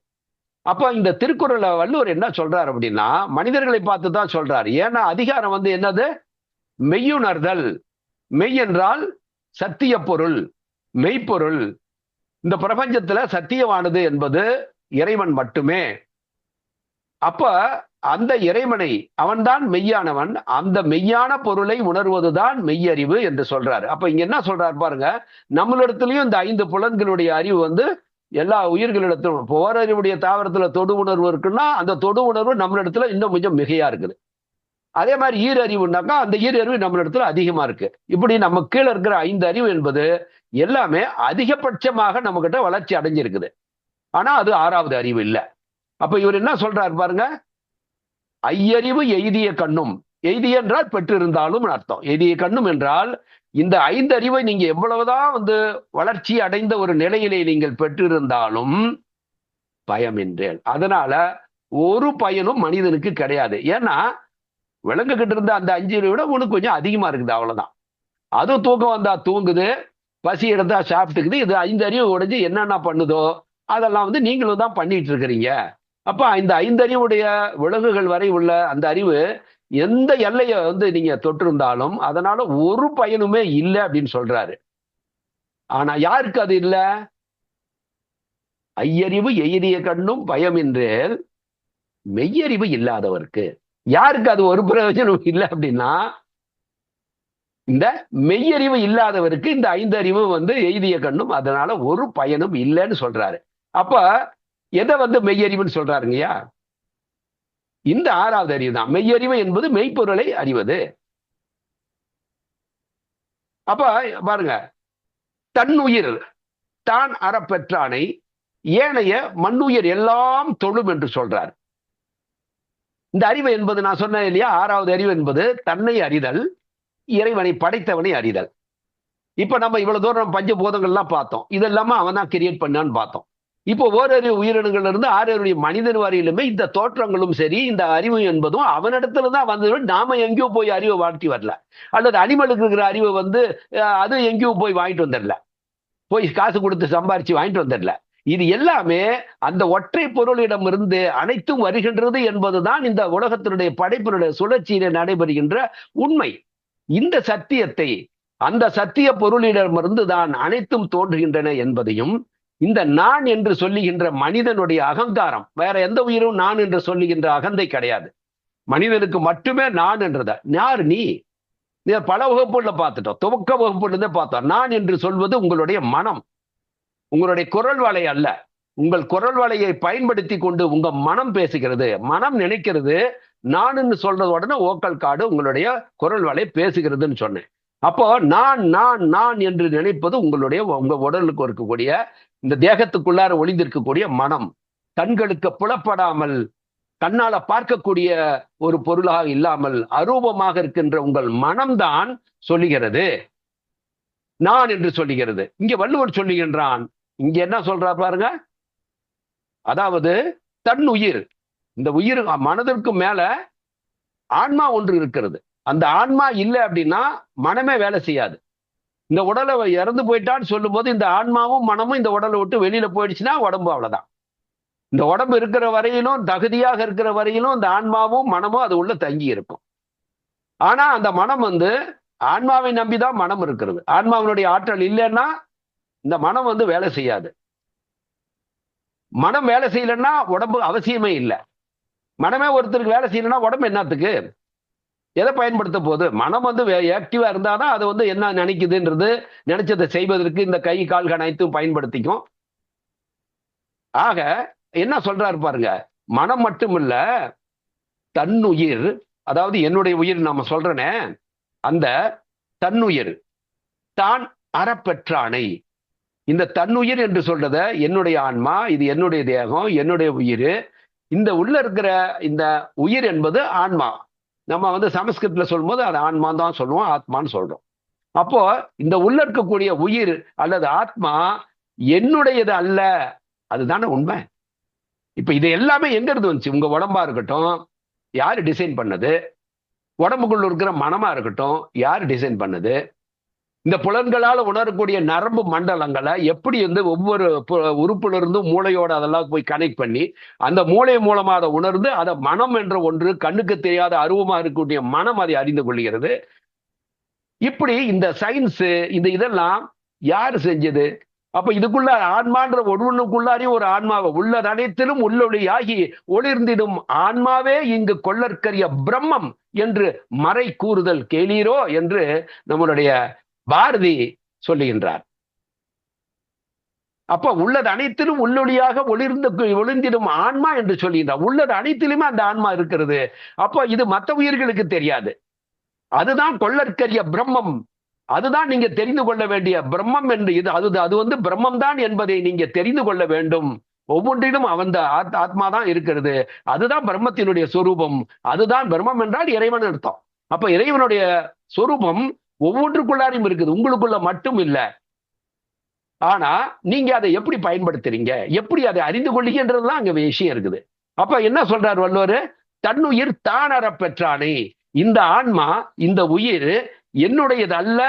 அப்ப இந்த திருக்குறள்ல வள்ளுவர் என்ன சொல்றாரு அப்படின்னா மனிதர்களை பார்த்து தான் சொல்றாரு. ஏன்னா அதிகாரம் வந்து என்னது? மெய்யுணர்தல். மெய் என்றால் சத்திய பொருள், மெய்ப்பொருள். இந்த பிரபஞ்சத்துல சத்தியமானது என்பது இறைவன் மட்டுமே. அப்ப அந்த இறைவனை அவன்தான் மெய்யானவன். அந்த மெய்யான பொருளை உணர்வதுதான் மெய்யறிவு என்று சொல்றாரு. அப்ப இங்க என்ன சொல்றாரு பாருங்க, நம்மளிடத்திலையும் இந்த 5 புலன்களுடைய அறிவு வந்து எல்லா உயிர்களிடத்திலும் ஓரறிவுடைய தாவரத்துல தொடு உணர்வு இருக்குன்னா அந்த தொடு உணர்வு நம்மளிடத்துல இன்னும் கொஞ்சம் மிகையா இருக்குது. அதே மாதிரி ஈரறிவுனாக்கா அந்த ஈரறிவு நம்மளிடத்துல அதிகமா இருக்கு. இப்படி நம்ம கீழே இருக்கிற 5 அறிவு என்பது எல்லாமே அதிகபட்சமாக நம்ம கிட்ட வளர்ச்சி அடைஞ்சிருக்குது. ஆனா அது 6வது அறிவு இல்ல. அப்ப இவர் என்ன சொல்றாரு பாருங்க, ஐயறிவு எய்திய கண்ணும். எய்திய என்றால் பெற்றிருந்தாலும் அர்த்தம். எய்திய கண்ணும் என்றால் இந்த 5 அறிவை நீங்க எவ்வளவுதான் வந்து வளர்ச்சி அடைந்த ஒரு நிலையிலே நீங்கள் பெற்றிருந்தாலும் பயமின்றேன். அதனால ஒரு பயனும் மனிதனுக்கு கிடையாது. ஏன்னா விலங்குகிட்ட இருந்த அந்த 5 விட உனக்கு கொஞ்சம் அதிகமா இருக்குது, அவ்வளவுதான். அதுவும் தூக்கம் வந்தா தூங்குது, பசி எடுத்தா சாப்பிட்டுக்குது. இது 5 அறிவு உடைஞ்சு என்னென்ன பண்ணுதோ அதெல்லாம் வந்து நீங்களும் தான் பண்ணிட்டு இருக்கிறீங்க. அப்ப இந்த 5 அறிவுடைய விலங்குகள் வரை உள்ள அந்த அறிவு எந்த எல்லையை வந்து நீங்க தொட்டிருந்தாலும் அதனால ஒரு பயனுமே இல்லை அப்படின்னு சொல்றாரு. ஆனா யாருக்கு அது இல்ல? ஐயறிவு எய்திய கண்ணும் பயமின்றேல் மெய்யறிவு இல்லாதவருக்கு. யாருக்கு அது ஒரு பிரயோஜனம் இல்லை அப்படின்னா இந்த மெய்யறிவு இல்லாதவருக்கு இந்த 5 அறிவு வந்து எய்திய கண்ணும் அதனால ஒரு பயனும் இல்லைன்னு சொல்றாரு. அப்ப எதை வந்து மெய்யறிவுன்னு சொல்றாருங்கய்யா? இந்த 6வது அறிவு தான். மெய்யறிவு என்பது மெய்ப்பொருளை அறிவது. அப்ப பாருங்க, தன்னுயிர் தான் அறப்பெற்றானை ஏனைய மண்ணுயிர் எல்லாம் தொழும் என்று சொல்றார். இந்த அறிவு என்பது நான் சொன்னேன் இல்லையா, 6வது அறிவு என்பது தன்னை அறிதல், இறைவனை படைத்தவனை அறிதல். இப்ப நம்ம இவ்வளவு தூரம் பஞ்சபூதங்கள்லாம் பார்த்தோம். இதெல்லாம அவன் தான் கிரியேட் பண்ணான்னு பார்த்தோம். இப்போ ஓரறிவு உயிரினங்கள்ல இருந்து 6 மனிதன் வரையிலுமே இந்த தோற்றங்களும் சரி இந்த அறிவு என்பதும் அவனிடத்துல தான் வந்தது. நாம எங்கேயோ போய் அறிவை வாழ்த்தி வரல. அல்லது அனிமலுக்கு இருக்கிற அறிவு வந்து அது எங்கேயோ போய் வாங்கிட்டு வந்துடல, போய் காசு கொடுத்து சம்பாரிச்சு வாங்கிட்டு வந்துடல. இது எல்லாமே அந்த ஒற்றை பொருளிடம் இருந்து அனைத்தும் வருகின்றது என்பதுதான் இந்த உலகத்தினுடைய படைப்பினுடைய சுழற்சியில நடைபெறுகின்ற உண்மை. இந்த சத்தியத்தை அந்த சத்திய பொருளிடமிருந்து தான் அனைத்தும் தோன்றுகின்றன என்பதையும், இந்த நான் என்று சொல்லுகின்ற மனிதனுடைய அகங்காரம், வேற எந்த உயிரும் நான் என்று சொல்லுகின்ற அகந்தை கிடையாது. மனிதனுக்கு மட்டுமே நான் என்றத. யார் நீ? பல வகுப்புல பார்த்துட்டோம். துவக்க வகுப்புல இருந்தே பார்த்தோம். நான் என்று சொல்வது உங்களுடைய மனம், உங்களுடைய குரல் வலை அல்ல. உங்கள் குரல் வலையை பயன்படுத்தி கொண்டு உங்க மனம் பேசுகிறது, மனம் நினைக்கிறது. நான் சொல்றது உடனே ஓக்கல் காடு உங்களுடைய குரல் வலை பேசுகிறதுன்னு சொன்னேன். அப்போ நான் நான் நான் என்று நினைப்பது உங்களுடைய உங்க உடலுக்கு இருக்கக்கூடிய இந்த தேகத்துக்குள்ளார ஒளிந்திருக்கக்கூடிய மனம். கண்களுக்கு புலப்படாமல் கண்ணால பார்க்கக்கூடிய ஒரு பொருளாக இல்லாமல் அரூபமாக இருக்கின்ற உங்கள் மனம்தான் சொல்லுகிறது, நான் என்று சொல்லுகிறது. இங்க வள்ளுவர் சொல்லுகின்றான். இங்க என்ன சொல்றார் பாருங்க, அதாவது தன் உயிர், இந்த உயிர் மனதிற்கு மேல ஆன்மா ஒன்று இருக்கிறது. அந்த ஆன்மா இல்லை அப்படின்னா மனமே வேலை செய்யாது. இந்த உடலை இறந்து போயிட்டான்னு சொல்லும் போது இந்த ஆன்மாவும் மனமும் இந்த உடலை விட்டு வெளியில போயிடுச்சுன்னா உடம்பு அவ்வளவுதான். இந்த உடம்பு இருக்கிற வரையிலும், தகுதியாக இருக்கிற வரையிலும் இந்த ஆன்மாவும் மனமும் அது உள்ள தங்கி இருக்கும். ஆனா அந்த மனம் வந்து ஆன்மாவை நம்பிதான் மனம் இருக்கிறது. ஆன்மாவினுடைய ஆற்றல் இல்லைன்னா இந்த மனம் வந்து வேலை செய்யாது. மனம் வேலை செய்யலைன்னா உடம்பு அவசியமே இல்லை. மனமே ஒருத்தருக்கு வேலை செய்யலைன்னா உடம்பு என்னத்துக்கு, எதை பயன்படுத்த போகுது? மனம் வந்து ஆக்டிவா இருந்தாதான் அது வந்து என்ன நினைக்குதுன்றது, நினைச்சதை செய்வதற்கு இந்த கை கால்கள் அனைத்தும் பயன்படுத்திக்கும். ஆக என்ன சொல்றாரு பாருங்க, மனம் மட்டும் இல்ல, தன்னுயிர், அதாவது என்னுடைய உயிர் நாம சொல்றேனே, அந்த தன்னுயிர் தான் அறப்பெற்றானை. இந்த தன்னுயிர் என்று சொல்றத என்னுடைய ஆன்மா, இது என்னுடைய தேகம், என்னுடைய உயிர். இந்த உள்ள இருக்கிற இந்த உயிர் என்பது ஆன்மா. நம்ம வந்து சமஸ்கிருதத்துல சொல்லும் போது அது ஆன்மா தான் சொல்லுவோம், ஆத்மான்னு சொல்றோம். அப்போ இந்த உள்ள இருக்கக்கூடிய உயிர் அல்லது ஆத்மா என்னுடையது அல்ல. அதுதானே உண்மை. இப்ப இது எல்லாமே எங்க இருந்து வந்துச்சு? உங்க உடம்பா இருக்கட்டும், யாரு டிசைன் பண்ணது? உடம்புக்குள்ள இருக்கிற மனமா இருக்கட்டும், யாரு டிசைன் பண்ணது? இந்த புலன்களால் உணரக்கூடிய நரம்பு மண்டலங்களை எப்படி வந்து ஒவ்வொரு உறுப்புல இருந்தும் மூளையோட அதெல்லாம் போய் கனெக்ட் பண்ணி அந்த மூளை மூலமா அதை உணர்ந்து அதை மனம் என்ற ஒன்று கண்ணுக்கு தெரியாத அருவமா இருக்கக்கூடிய மனம் அதை அறிந்து கொள்கிறது. இப்படி இந்த சயின்ஸ் இந்த இதெல்லாம் யாரு செஞ்சது? அப்ப இதுக்குள்ள ஆன்மான்ற ஒவ்வொன்றுக்குள்ளாரையும் ஒரு ஆன்மாவை உள்ளது அனைத்திலும் உள்ளொளியாகி ஒளிர்ந்திடும் ஆன்மாவே இங்கு கொள்ளற்கரிய பிரம்மம் என்று மறை கூறுதல் கேளீரோ என்று நம்மளுடைய பாரதி சொல்லுகின்றார். அப்ப உள்ளது அனைத்திலும் உள்ளொளியாக ஒளிர்ந்திடும் ஆன்மா என்று சொல்லுகின்றார். உள்ளது அனைத்திலுமே அந்த ஆன்மா இருக்கிறது. அப்ப இது மற்ற உயிர்களுக்கு தெரியாது. அதுதான் கொள்ளற்கரிய பிரம்மம். அதுதான் நீங்க தெரிந்து கொள்ள வேண்டிய பிரம்மம் என்று இது அது வந்து பிரம்மம் தான் என்பதை நீங்க தெரிந்து கொள்ள வேண்டும். ஒவ்வொன்றிலும் அந்த ஆத்மாதான் இருக்கிறது. அதுதான் பிரம்மத்தினுடைய சொரூபம். அதுதான் பிரம்மம் என்றால் இறைவன் அர்த்தம். அப்ப இறைவனுடைய சொரூபம் ஒவ்வொன்றுக்குள்ளாரையும் இருக்குது, உங்களுக்குள்ள மட்டும் இல்ல. ஆனா நீங்க அதை எப்படி பயன்படுத்துறீங்க, எப்படி அதை அறிந்து கொள்ளுகின்றதுதான் அங்க விஷயம் இருக்குது. அப்ப என்ன சொல்றார் வள்ளுவர்? தன்னுயிர் தான் அற பெற்றானே. இந்த ஆன்மா இந்த உயிர் என்னுடையது அல்ல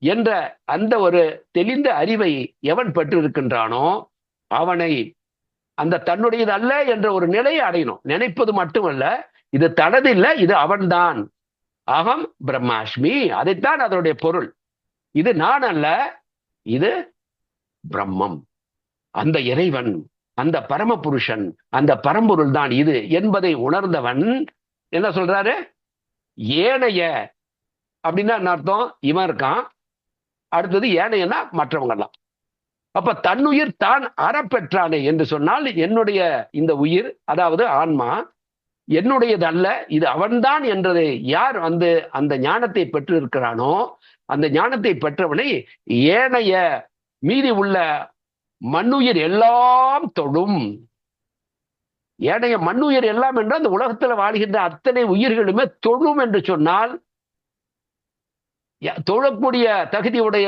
என்ற அந்த ஒரு தெளிந்த அறிவை எவன் பெற்றிருக்கின்றானோ அவனை அந்த தன்னுடையது அல்ல என்ற ஒரு நிலையை அடையணும். நினைப்பது மட்டுமல்ல, இது தனது இல்லை, இது அவன்தான். அகம் பிரம்மாஸ்மி, அதைத்தான் அதனுடைய பொருள். இது நான் அல்ல, இது பிரம்மம், அந்த இறைவன், அந்த பரமபுருஷன், அந்த பரம்பொருள் தான் இது என்பதை உணர்ந்தவன் என்ன சொல்றாரு? ஏனைய அப்படின்னா என்ன அர்த்தம்? இவன் இருக்கான், அடுத்தது ஏனையனா மற்றவங்க எல்லாம். அப்ப தன்னுயிர் தான் அறப்பெற்றானே என்று சொன்னால் என்னுடைய இந்த உயிர் அதாவது ஆன்மா என்னுடையது அல்ல, இது அவன்தான் என்றதை யார் வந்து அந்த ஞானத்தை பெற்று இருக்கிறானோ அந்த ஞானத்தை பெற்றவனை ஏனைய மீதி உள்ள மண்ணுயிர் எல்லாம் தொடும். ஏனைய மண்ணுயிர் எல்லாம் என்றால் அந்த உலகத்தில் வாழ்கின்ற அத்தனை உயிர்களுமே தொழும் என்று சொன்னால் தொழக்கூடிய தகுதியுடைய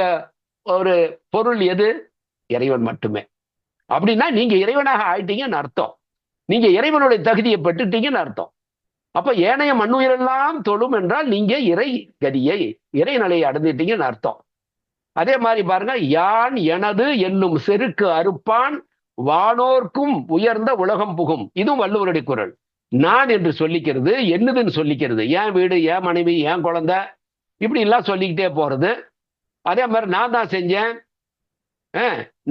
ஒரு பொருள் எது? இறைவன் மட்டுமே. அப்படின்னா நீங்க இறைவனாக ஆயிட்டீங்கன்னு அர்த்தம். நீங்க இறைவனுடைய தகுதியை பெற்றுட்டீங்கன்னு அர்த்தம். அப்ப ஏனைய மண்ணுயிரெல்லாம் தொழும் என்றால் நீங்க இறை கதியை இறைநிலையை அடைந்துட்டீங்கன்னு அர்த்தம். அதே மாதிரி பாருங்க, யான் எனது என்னும் செருக்கு அறுப்பான் வானோர்க்கும் உயர்ந்த உலகம் புகும். இதுவும் வள்ளுவருடைய குரல். நான் என்று சொல்லிக்கிறது, என்னதுன்னு சொல்லிக்கிறது, என் வீடு, என் மனைவி, என் குழந்தை, இப்படி எல்லாம் சொல்லிக்கிட்டே போறது. அதே மாதிரி நான் தான் செஞ்சேன்,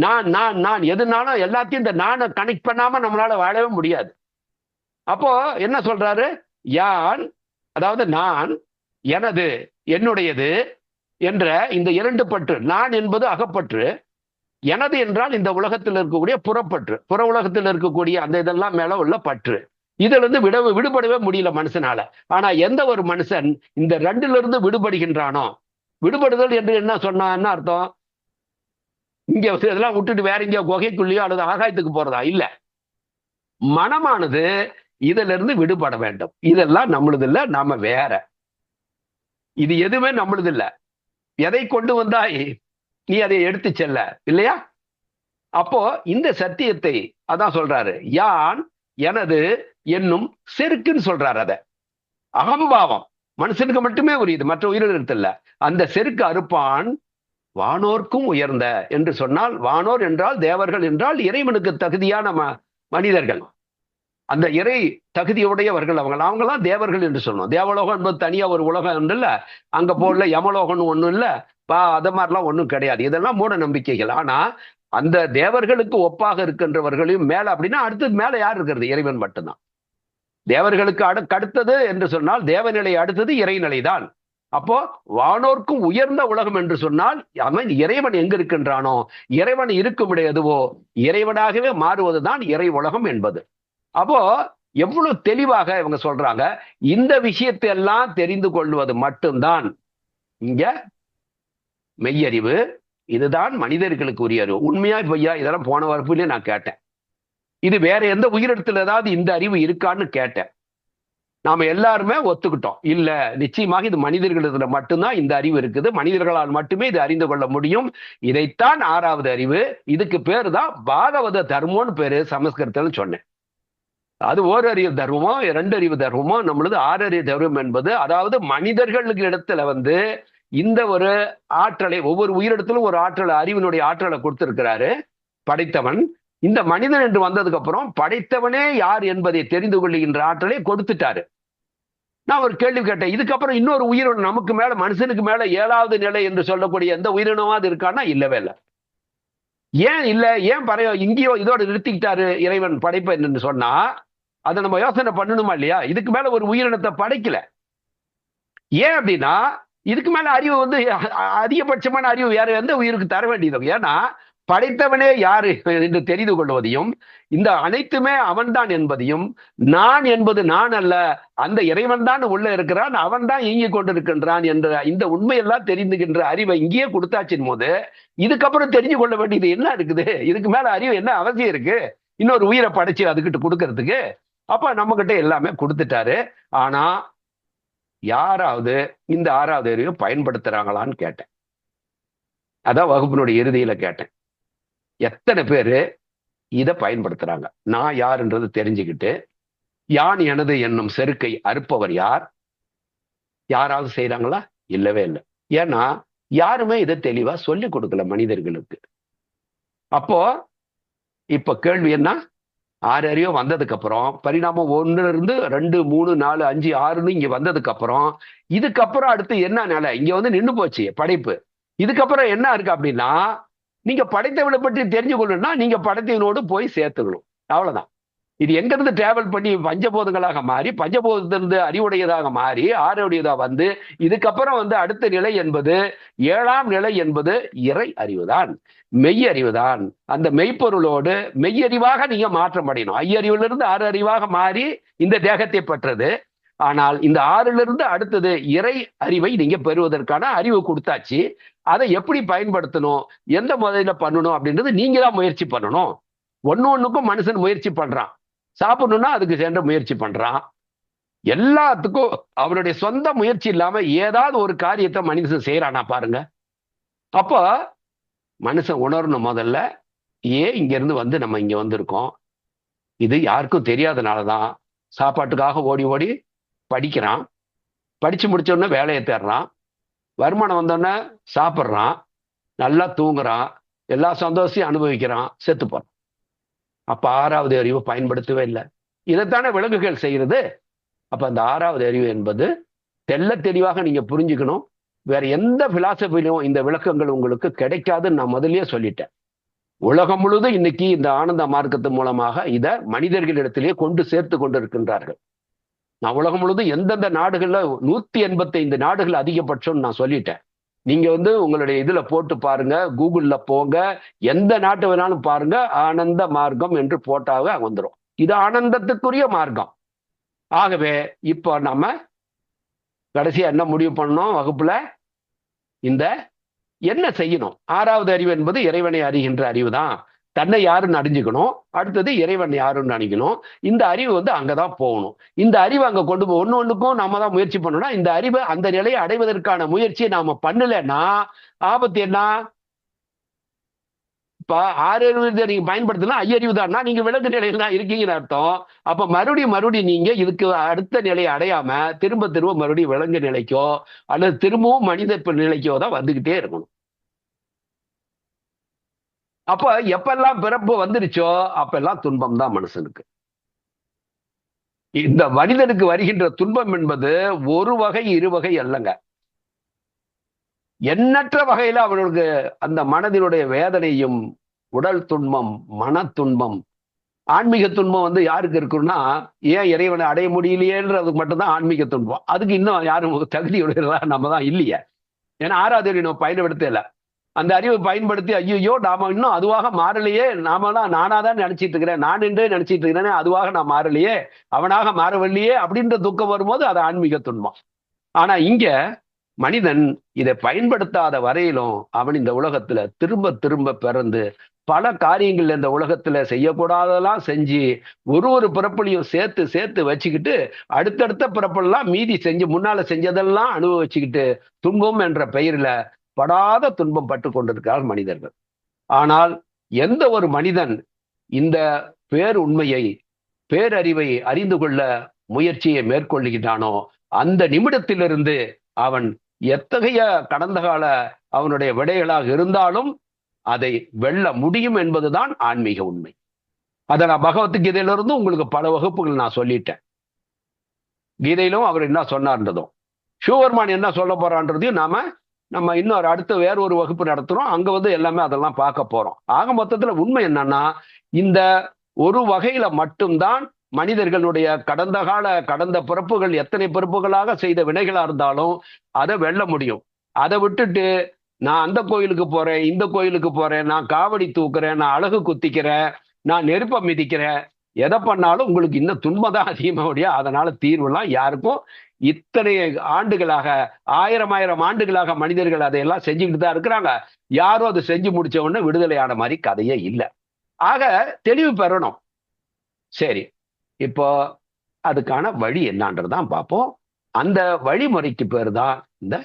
நான் நான் நான் எதுனாலும் எல்லாத்தையும் இந்த நானை கனெக்ட் பண்ணாம நம்மளால வாழவே முடியாது. அப்போ என்ன சொல்றாரு? யான் அதாவது நான், எனது என்னுடையது என்ற இந்த இரண்டு பற்று. நான் என்பது அகப்பற்று, எனது என்றால் இந்த உலகத்தில் இருக்கக்கூடிய புறப்பற்று, புற உலகத்தில் இருக்கக்கூடிய அந்த இதெல்லாம் மேல உள்ள பற்று. இதுல இருந்து விடுபடவே முடியல மனுஷனால. ஆனா எந்த ஒரு மனுஷன் இந்த ரெண்டுல இருந்து விடுபடுகின்றானோ, விடுபடுதல் என்று என்ன சொன்னா என்ன அர்த்தம்? இங்க இதெல்லாம் விட்டுட்டு வேற எங்கேயோ குகைக்குள்ளேயோ அல்லது ஆகாயத்துக்கு போறதா இல்ல. மனமானது இதுல இருந்து விடுபட வேண்டும். இதெல்லாம் நம்மளது இல்ல, நாம வேற. இது எதுவுமே நம்மளது இல்ல. எதை கொண்டு வந்தாய் நீ அதை எடுத்து செல்ல இல்லையா? அப்போ இந்த சத்தியத்தை அதான் சொல்றாரு, யான் எனது என்னும் செருக்குன்னு சொல்றாரு. அத அகம்பாவம் மனுஷனுக்கு மட்டுமே உரியது, மற்ற உயிரினத்தில் இல்ல. அந்த செருக்கு அறுப்பான் வானோர்க்கும் உயர்ந்த என்று சொன்னால், வானோர் என்றால் தேவர்கள் என்றால் இறைவனுக்கு தகுதியான மனிதர்கள், அந்த இறை தகுதியுடையவர்கள். அவங்கெல்லாம் தேவர்கள் என்று சொன்னோம். தேவலோகம் என்பது தனியா ஒரு உலகம் என்று இல்ல, அங்க போல யமலோகம்னு ஒண்ணும் இல்ல, அது மாதிரிலாம் ஒண்ணும் கிடையாது. இதெல்லாம் மூட நம்பிக்கைகள். ஆனா அந்த தேவர்களுக்கு ஒப்பாக இருக்கின்றவர்களையும் மேல அப்படின்னா அடுத்தது மேல யார் இருக்கிறது? இறைவன் மட்டும்தான். தேவர்களுக்கு அடுத்தது என்று சொன்னால் தேவநிலை அடுத்தது இறைநிலை தான். அப்போ வானோர்க்கும் உயர்ந்த உலகம் என்று சொன்னால் அவன் இறைவன் எங்க இருக்கின்றானோ, இறைவன் இருக்கும் இடம் எதுவோ இறைவனாகவே மாறுவதுதான் இறை உலகம் என்பது. அப்போ எவ்வளவு தெளிவாக இவங்க சொல்றாங்க. இந்த விஷயத்தை எல்லாம் தெரிந்து கொள்வது மட்டும்தான் இங்க மெய்யறிவு. இதுதான் மனிதர்களுக்கு உரிய அறிவு. உண்மையா பொய்யா இதெல்லாம் போன வகுப்பிலே நான் கேட்டேன். இது வேற எந்த உயிரிடத்துல ஏதாவது இந்த அறிவு இருக்கான்னு கேட்டேன். நாம எல்லாருமே ஒத்துக்கிட்டோம். இல்ல, நிச்சயமாக இது மனிதர்களிடத்துல மட்டும்தான் இந்த அறிவு இருக்குது, மனிதர்களால் மட்டுமே இது அறிந்து கொள்ள முடியும். இதைத்தான் ஆறாவது அறிவு. இதுக்கு பேரு தான் பாகவத தர்மம்னு பேரு சமஸ்கிருதத்தில் சொன்னேன். அது ஓரறிவு தர்மமோ 2 அறிவு தர்மமோ, நம்மளது 6 அறிவு தர்மம் என்பது, அதாவது மனிதர்களுக்கு இடத்துல இந்த ஒரு ஆற்றலை, ஒவ்வொரு உயிரிடத்திலும் ஒரு ஆற்றலை, அறிவினுடைய ஆற்றலை கொடுத்திருக்கிறாரு படைத்தவன். இந்த மனிதன் என்று வந்ததுக்கு அப்புறம் படைத்தவனே யார் என்பதை தெரிந்து கொள்ளுகின்ற ஆற்றலை கொடுத்துட்டாரு. நான் ஒரு கேள்வி கேட்டேன், இதுக்கப்புறம் இன்னொரு உயிரினம் நமக்கு மேல, மனுஷனுக்கு மேல 7வது நிலை என்று சொல்லக்கூடிய எந்த உயிரினமாவது இருக்கான்னா இல்லவே இல்லை. ஏன் இல்ல? ஏன் இங்கேயோ இதோட நிறுத்திக்கிட்டாரு இறைவன் படைப்பை என்று சொன்னா, அதை நம்ம யோசனை பண்ணணுமா இல்லையா? இதுக்கு மேல ஒரு உயிரினத்தை படைக்கல. ஏன் அப்படின்னா, இதுக்கு மேல அறிவு அதிகபட்சமான அறிவு வேற எந்த உயிருக்கு தர வேண்டியது? ஏன்னா படைத்தவனே யாரு என்று தெரிந்து கொள்வதையும், இந்த அனைத்துமே அவன்தான் என்பதையும், நான் என்பது நான் அல்ல, அந்த இறைவன் தான் உள்ள இருக்கிறான், அவன் தான் இயங்கிக் கொண்டிருக்கின்றான் என்ற இந்த உண்மையெல்லாம் தெரிந்துகின்ற அறிவை இங்கேயே கொடுத்தாச்சின் போது, இதுக்கப்புறம் தெரிஞ்சு கொள்ள வேண்டியது என்ன இருக்குது? இதுக்கு மேல அறிவு என்ன அவசியம் இருக்கு இன்னொரு உயிரை படைச்சு அதுகிட்ட கொடுக்கறதுக்கு? அப்ப நம்ம கிட்ட எல்லாமே கொடுத்துட்டாரு. ஆனா யாராவது இந்த 6வது அறிவை பயன்படுத்துறாங்களான்னு கேட்டேன். அதான் வகுப்பினுடைய இறுதியில கேட்டேன். எத்தனை பேரு இதை பயன்படுத்துறாங்க? நான் யாருன்றது தெரிஞ்சுக்கிட்டு, யான் எனது என்னும் செருக்கை அறுப்பவர் யார்? யாராவது செய்யறாங்களா? இல்லவே இல்லை. ஏன்னா யாருமே இதை தெளிவா சொல்லிக் கொடுக்கல மனிதர்களுக்கு. அப்போ இப்ப கேள்வி என்ன? 6 அறிவு வந்ததுக்கு அப்புறம், பரிணாமம் 1 இருந்து 2, 3, 4, 5, 6ன்னு இங்க வந்ததுக்கு அப்புறம், இதுக்கப்புறம் அடுத்து என்ன நிலை? இங்க நின்னு போச்சு படைப்பு. இதுக்கப்புறம் என்ன இருக்கு அப்படின்னா, நீங்க படைத்தவனை பற்றி தெரிஞ்சு கொள்ளணும்னா நீங்க படைத்தவனோடு போய் சேர்த்துக்கணும். அவ்வளவுதான். இது எங்கிருந்து டிராவல் பண்ணி பஞ்சபோதங்களாக மாறி, பஞ்சபோதத்திலிருந்து அறிவுடையதாக மாறி 6உடையதா இதுக்கப்புறம் அடுத்த நிலை என்பது, 7ஆம் நிலை என்பது இறை அறிவுதான், மெய் அறிவுதான். அந்த மெய்ப்பொருளோடு மெய்யறிவாக நீங்க மாற்றம் அடையணும். ஐயறிவிலிருந்து 6 அறிவாக மாறி இந்த தேகத்தை பெற்றது. ஆனால் இந்த 6லிருந்து அடுத்தது இறை அறிவை நீங்க பெறுவதற்கான அறிவு கொடுத்தாச்சு. அதை எப்படி பயன்படுத்தணும், எந்த முறையில பண்ணணும் அப்படின்றது நீங்க தான் முயற்சி பண்ணணும். ஒண்ணுக்கும் மனுஷன் முயற்சி பண்றான். சாப்பிடணும்னா அதுக்கு சென்று முயற்சி பண்றான். எல்லாத்துக்கும் அவருடைய சொந்த முயற்சி இல்லாம ஏதாவது ஒரு காரியத்தை மனுஷன் செய்யறானா பாருங்க. அப்போ மனுஷன் உணரணும் முதல்ல, ஏன் இங்க இருந்து நம்ம இங்க வந்திருக்கோம். இது யாருக்கும் தெரியாதனாலதான் சாப்பாட்டுக்காக ஓடி ஓடி படிக்கிறான். படிச்சு முடிச்சோடனே வேலையை தேடுறான். வருமானம் வந்தோடனே சாப்பிட்றான், நல்லா தூங்குறான், எல்லா சந்தோஷத்தையும் அனுபவிக்கிறான், செத்து போறான். அப்ப 6வது அறிவு பயன்படுத்தவே இல்லை. இதைத்தானே விலங்குகள் செய்யறது. அப்ப அந்த 6வது அறிவு என்பது தெல்ல தெளிவாக நீங்க புரிஞ்சுக்கணும். வேற எந்த பிலாசபிலையும் இந்த விளக்கங்கள் உங்களுக்கு கிடைக்காதுன்னு நான் முதல்லயே சொல்லிட்டேன். உலகம் முழுதும் இன்னைக்கு இந்த ஆனந்த மார்க்கத்து மூலமாக இதை மனிதர்களிடத்திலேயே கொண்டு சேர்த்து கொண்டு இருக்கின்றார்கள். நான் உலகம் முழுதும் எந்தெந்த நாடுகள்ல 185 நாடுகள் அதிகபட்சம் நான் சொல்லிட்டேன். நீங்க உங்களுடைய இதுல போட்டு பாருங்க, கூகுள்ல போங்க, எந்த நாட்டு வேணாலும் பாருங்க, ஆனந்த மார்க்கம் என்று போட்டாவே வந்துடும். இது ஆனந்தத்துக்குரிய மார்க்கம். ஆகவே இப்போ நம்ம கடைசியா என்ன முடிவு பண்ணோம் வகுப்புல? இந்த என்ன செய்யணும்? 6வது அறிவு என்பது இறைவனை அறிகின்ற அறிவு தான். தன்னை யாருன்னு அறிஞ்சுக்கணும், அடுத்தது இறைவன் யாருன்னு நினைக்கணும். இந்த அறிவு அங்கதான் போகணும். இந்த அறிவு அங்க கொண்டு போய் ஒண்ணுக்கும் நாம தான் முயற்சி பண்ணணும்னா, இந்த அறிவு அந்த நிலையை அடைவதற்கான முயற்சியை நாம பண்ணலன்னா ஆபத்து என்ன? இப்ப 6 அறிவு நீங்க பயன்படுத்தினா ஐயறிவு தான்னா நீங்க விலங்கு நிலையில தான் இருக்கீங்கன்னு அர்த்தம். அப்ப மறுபடியும் நீங்க இதுக்கு அடுத்த நிலையை அடையாம திரும்ப மறுபடியும் விலங்கு நிலைக்கோ அல்லது திரும்பவும் மனித நிலைக்கோ தான் வந்துகிட்டே இருக்கணும். அப்ப எப்பெல்லாம் பிறப்பு வந்துருச்சோ அப்பெல்லாம் துன்பம் தான் மனுஷனுக்கு. இந்த மனிதனுக்கு வருகின்ற துன்பம் என்பது ஒரு வகை இரு வகை அல்லங்க. எண்ணற்ற வகையில அவனுக்கு அந்த மனதினுடைய வேதனையும், உடல் துன்பம், மன துன்பம், ஆன்மீக துன்பம் யாருக்கு இருக்குன்னா, ஏன் இறைவனை அடைய முடியலையேன்றதுக்கு மட்டும்தான் ஆன்மீக துன்பம். அதுக்கு இன்னும் யாரும் தகுதியுடையதா நம்ம தான் இல்லையே. ஏன்னா 6வது அறிவு நம்ம பயன்படுத்தல. அந்த அறிவை பயன்படுத்தி ஐயோ நாம இன்னும் அதுவாக மாறலையே, நானாதான் நினைச்சிட்டு இருக்கிறேன், நான் என்றே நினைச்சிட்டு இருக்கிறேன், அதுவாக நான் மாறலையே, அவனாக மாறவில்லையே அப்படின்ற துக்கம் வரும்போது அது ஆன்மீக துன்பம். ஆனா இங்க மனிதன் இதை பயன்படுத்தாத வரையிலும் அவன் இந்த உலகத்துல திரும்ப பிறந்து பல காரியங்கள் இந்த உலகத்துல செய்யக்கூடாதெல்லாம் செஞ்சு ஒரு பிறப்புலையும் சேர்த்து சேர்த்து வச்சுக்கிட்டு அடுத்தடுத்த பிறப்பெல்லாம் மீதி செஞ்சு முன்னால செஞ்சதெல்லாம் அனுபவிச்சுக்கிட்டு துன்பம் என்ற பெயரில படாத துன்பம் பட்டு கொண்டிருக்கிறார் மனிதர்கள். ஆனால் எந்த ஒரு மனிதன் இந்த பேருண்மையை பேரறிவை அறிந்து கொள்ள முயற்சியை மேற்கொள்ளுகின்றானோ அந்த நிமிடத்திலிருந்து அவன் எத்தகைய கடந்த கால அவனுடைய விடைகளாக இருந்தாலும் அதை வெல்ல முடியும் என்பதுதான் ஆன்மீக உண்மை. அதை நான் பகவத்கீதையிலிருந்து உங்களுக்கு பல வகுப்புகள் நான் சொல்லிட்டேன். கீதையிலும் அவர் என்ன சொன்னார்ன்றதும் சிவபெருமான் என்ன சொல்ல போறான்றதையும் நம்ம இன்னொரு அடுத்த வேற ஒரு வகுப்பு நடத்துறோம். அங்க எல்லாமே அதெல்லாம் பார்க்க போறோம். ஆக மொத்தத்துல உண்மை என்னன்னா, இந்த ஒரு வகையில மட்டும்தான் மனிதர்களுடைய கடந்த பிறப்புகள் எத்தனை பிறப்புகளாக செய்த வினைகளா இருந்தாலும் அதை வெல்ல முடியும். அதை விட்டுட்டு நான் அந்த கோயிலுக்கு போறேன், இந்த கோயிலுக்கு போறேன், நான் காவடி தூக்குறேன், நான் அழகு குத்திக்கிறேன், நான் நெருப்ப மிதிக்கிறேன், எதை பண்ணாலும் உங்களுக்கு இன்னும் துன்பம் தான் அதிகமாக. அதனால தீர்வுலாம் யாருக்கும் இத்தனை ஆண்டுகளாக ஆயிரம் ஆண்டுகளாக மனிதர்கள் அதையெல்லாம் செஞ்சுக்கிட்டு தான் இருக்கிறாங்க. யாரும் அதை செஞ்சு முடிச்ச உடனே விடுதலையான மாதிரி கதையே இல்லை. ஆக தெளிவு பெறணும். சரி, இப்போ அதுக்கான வழி என்னன்றதான் பார்ப்போம். அந்த வழிமுறைக்கு பேர் தான் இந்த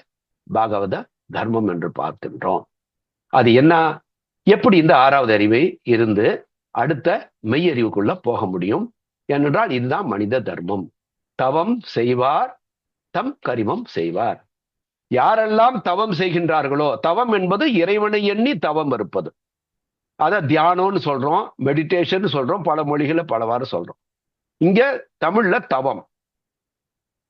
பாகவத தர்மம் என்று பார்க்கின்றோம். அது என்ன, எப்படி இந்த 6வது அறிவை இருந்து அடுத்த மெய்யறிவுக்குள்ள போக முடியும் என்றால் இதுதான் மனித தர்மம். தவம் செய்வார் தம் கரிமம் செய்வார். யாரெல்லாம் தவம் செய்கின்றார்களோ, தவம் என்பது இறைவனை எண்ணி தவம் இருப்பது. அத தியானம்னு சொல்றோம், மெடிடேஷன் சொல்றோம், பல மொழிகளை பலவாறு சொல்றோம். இங்க தமிழ்ல தவம்.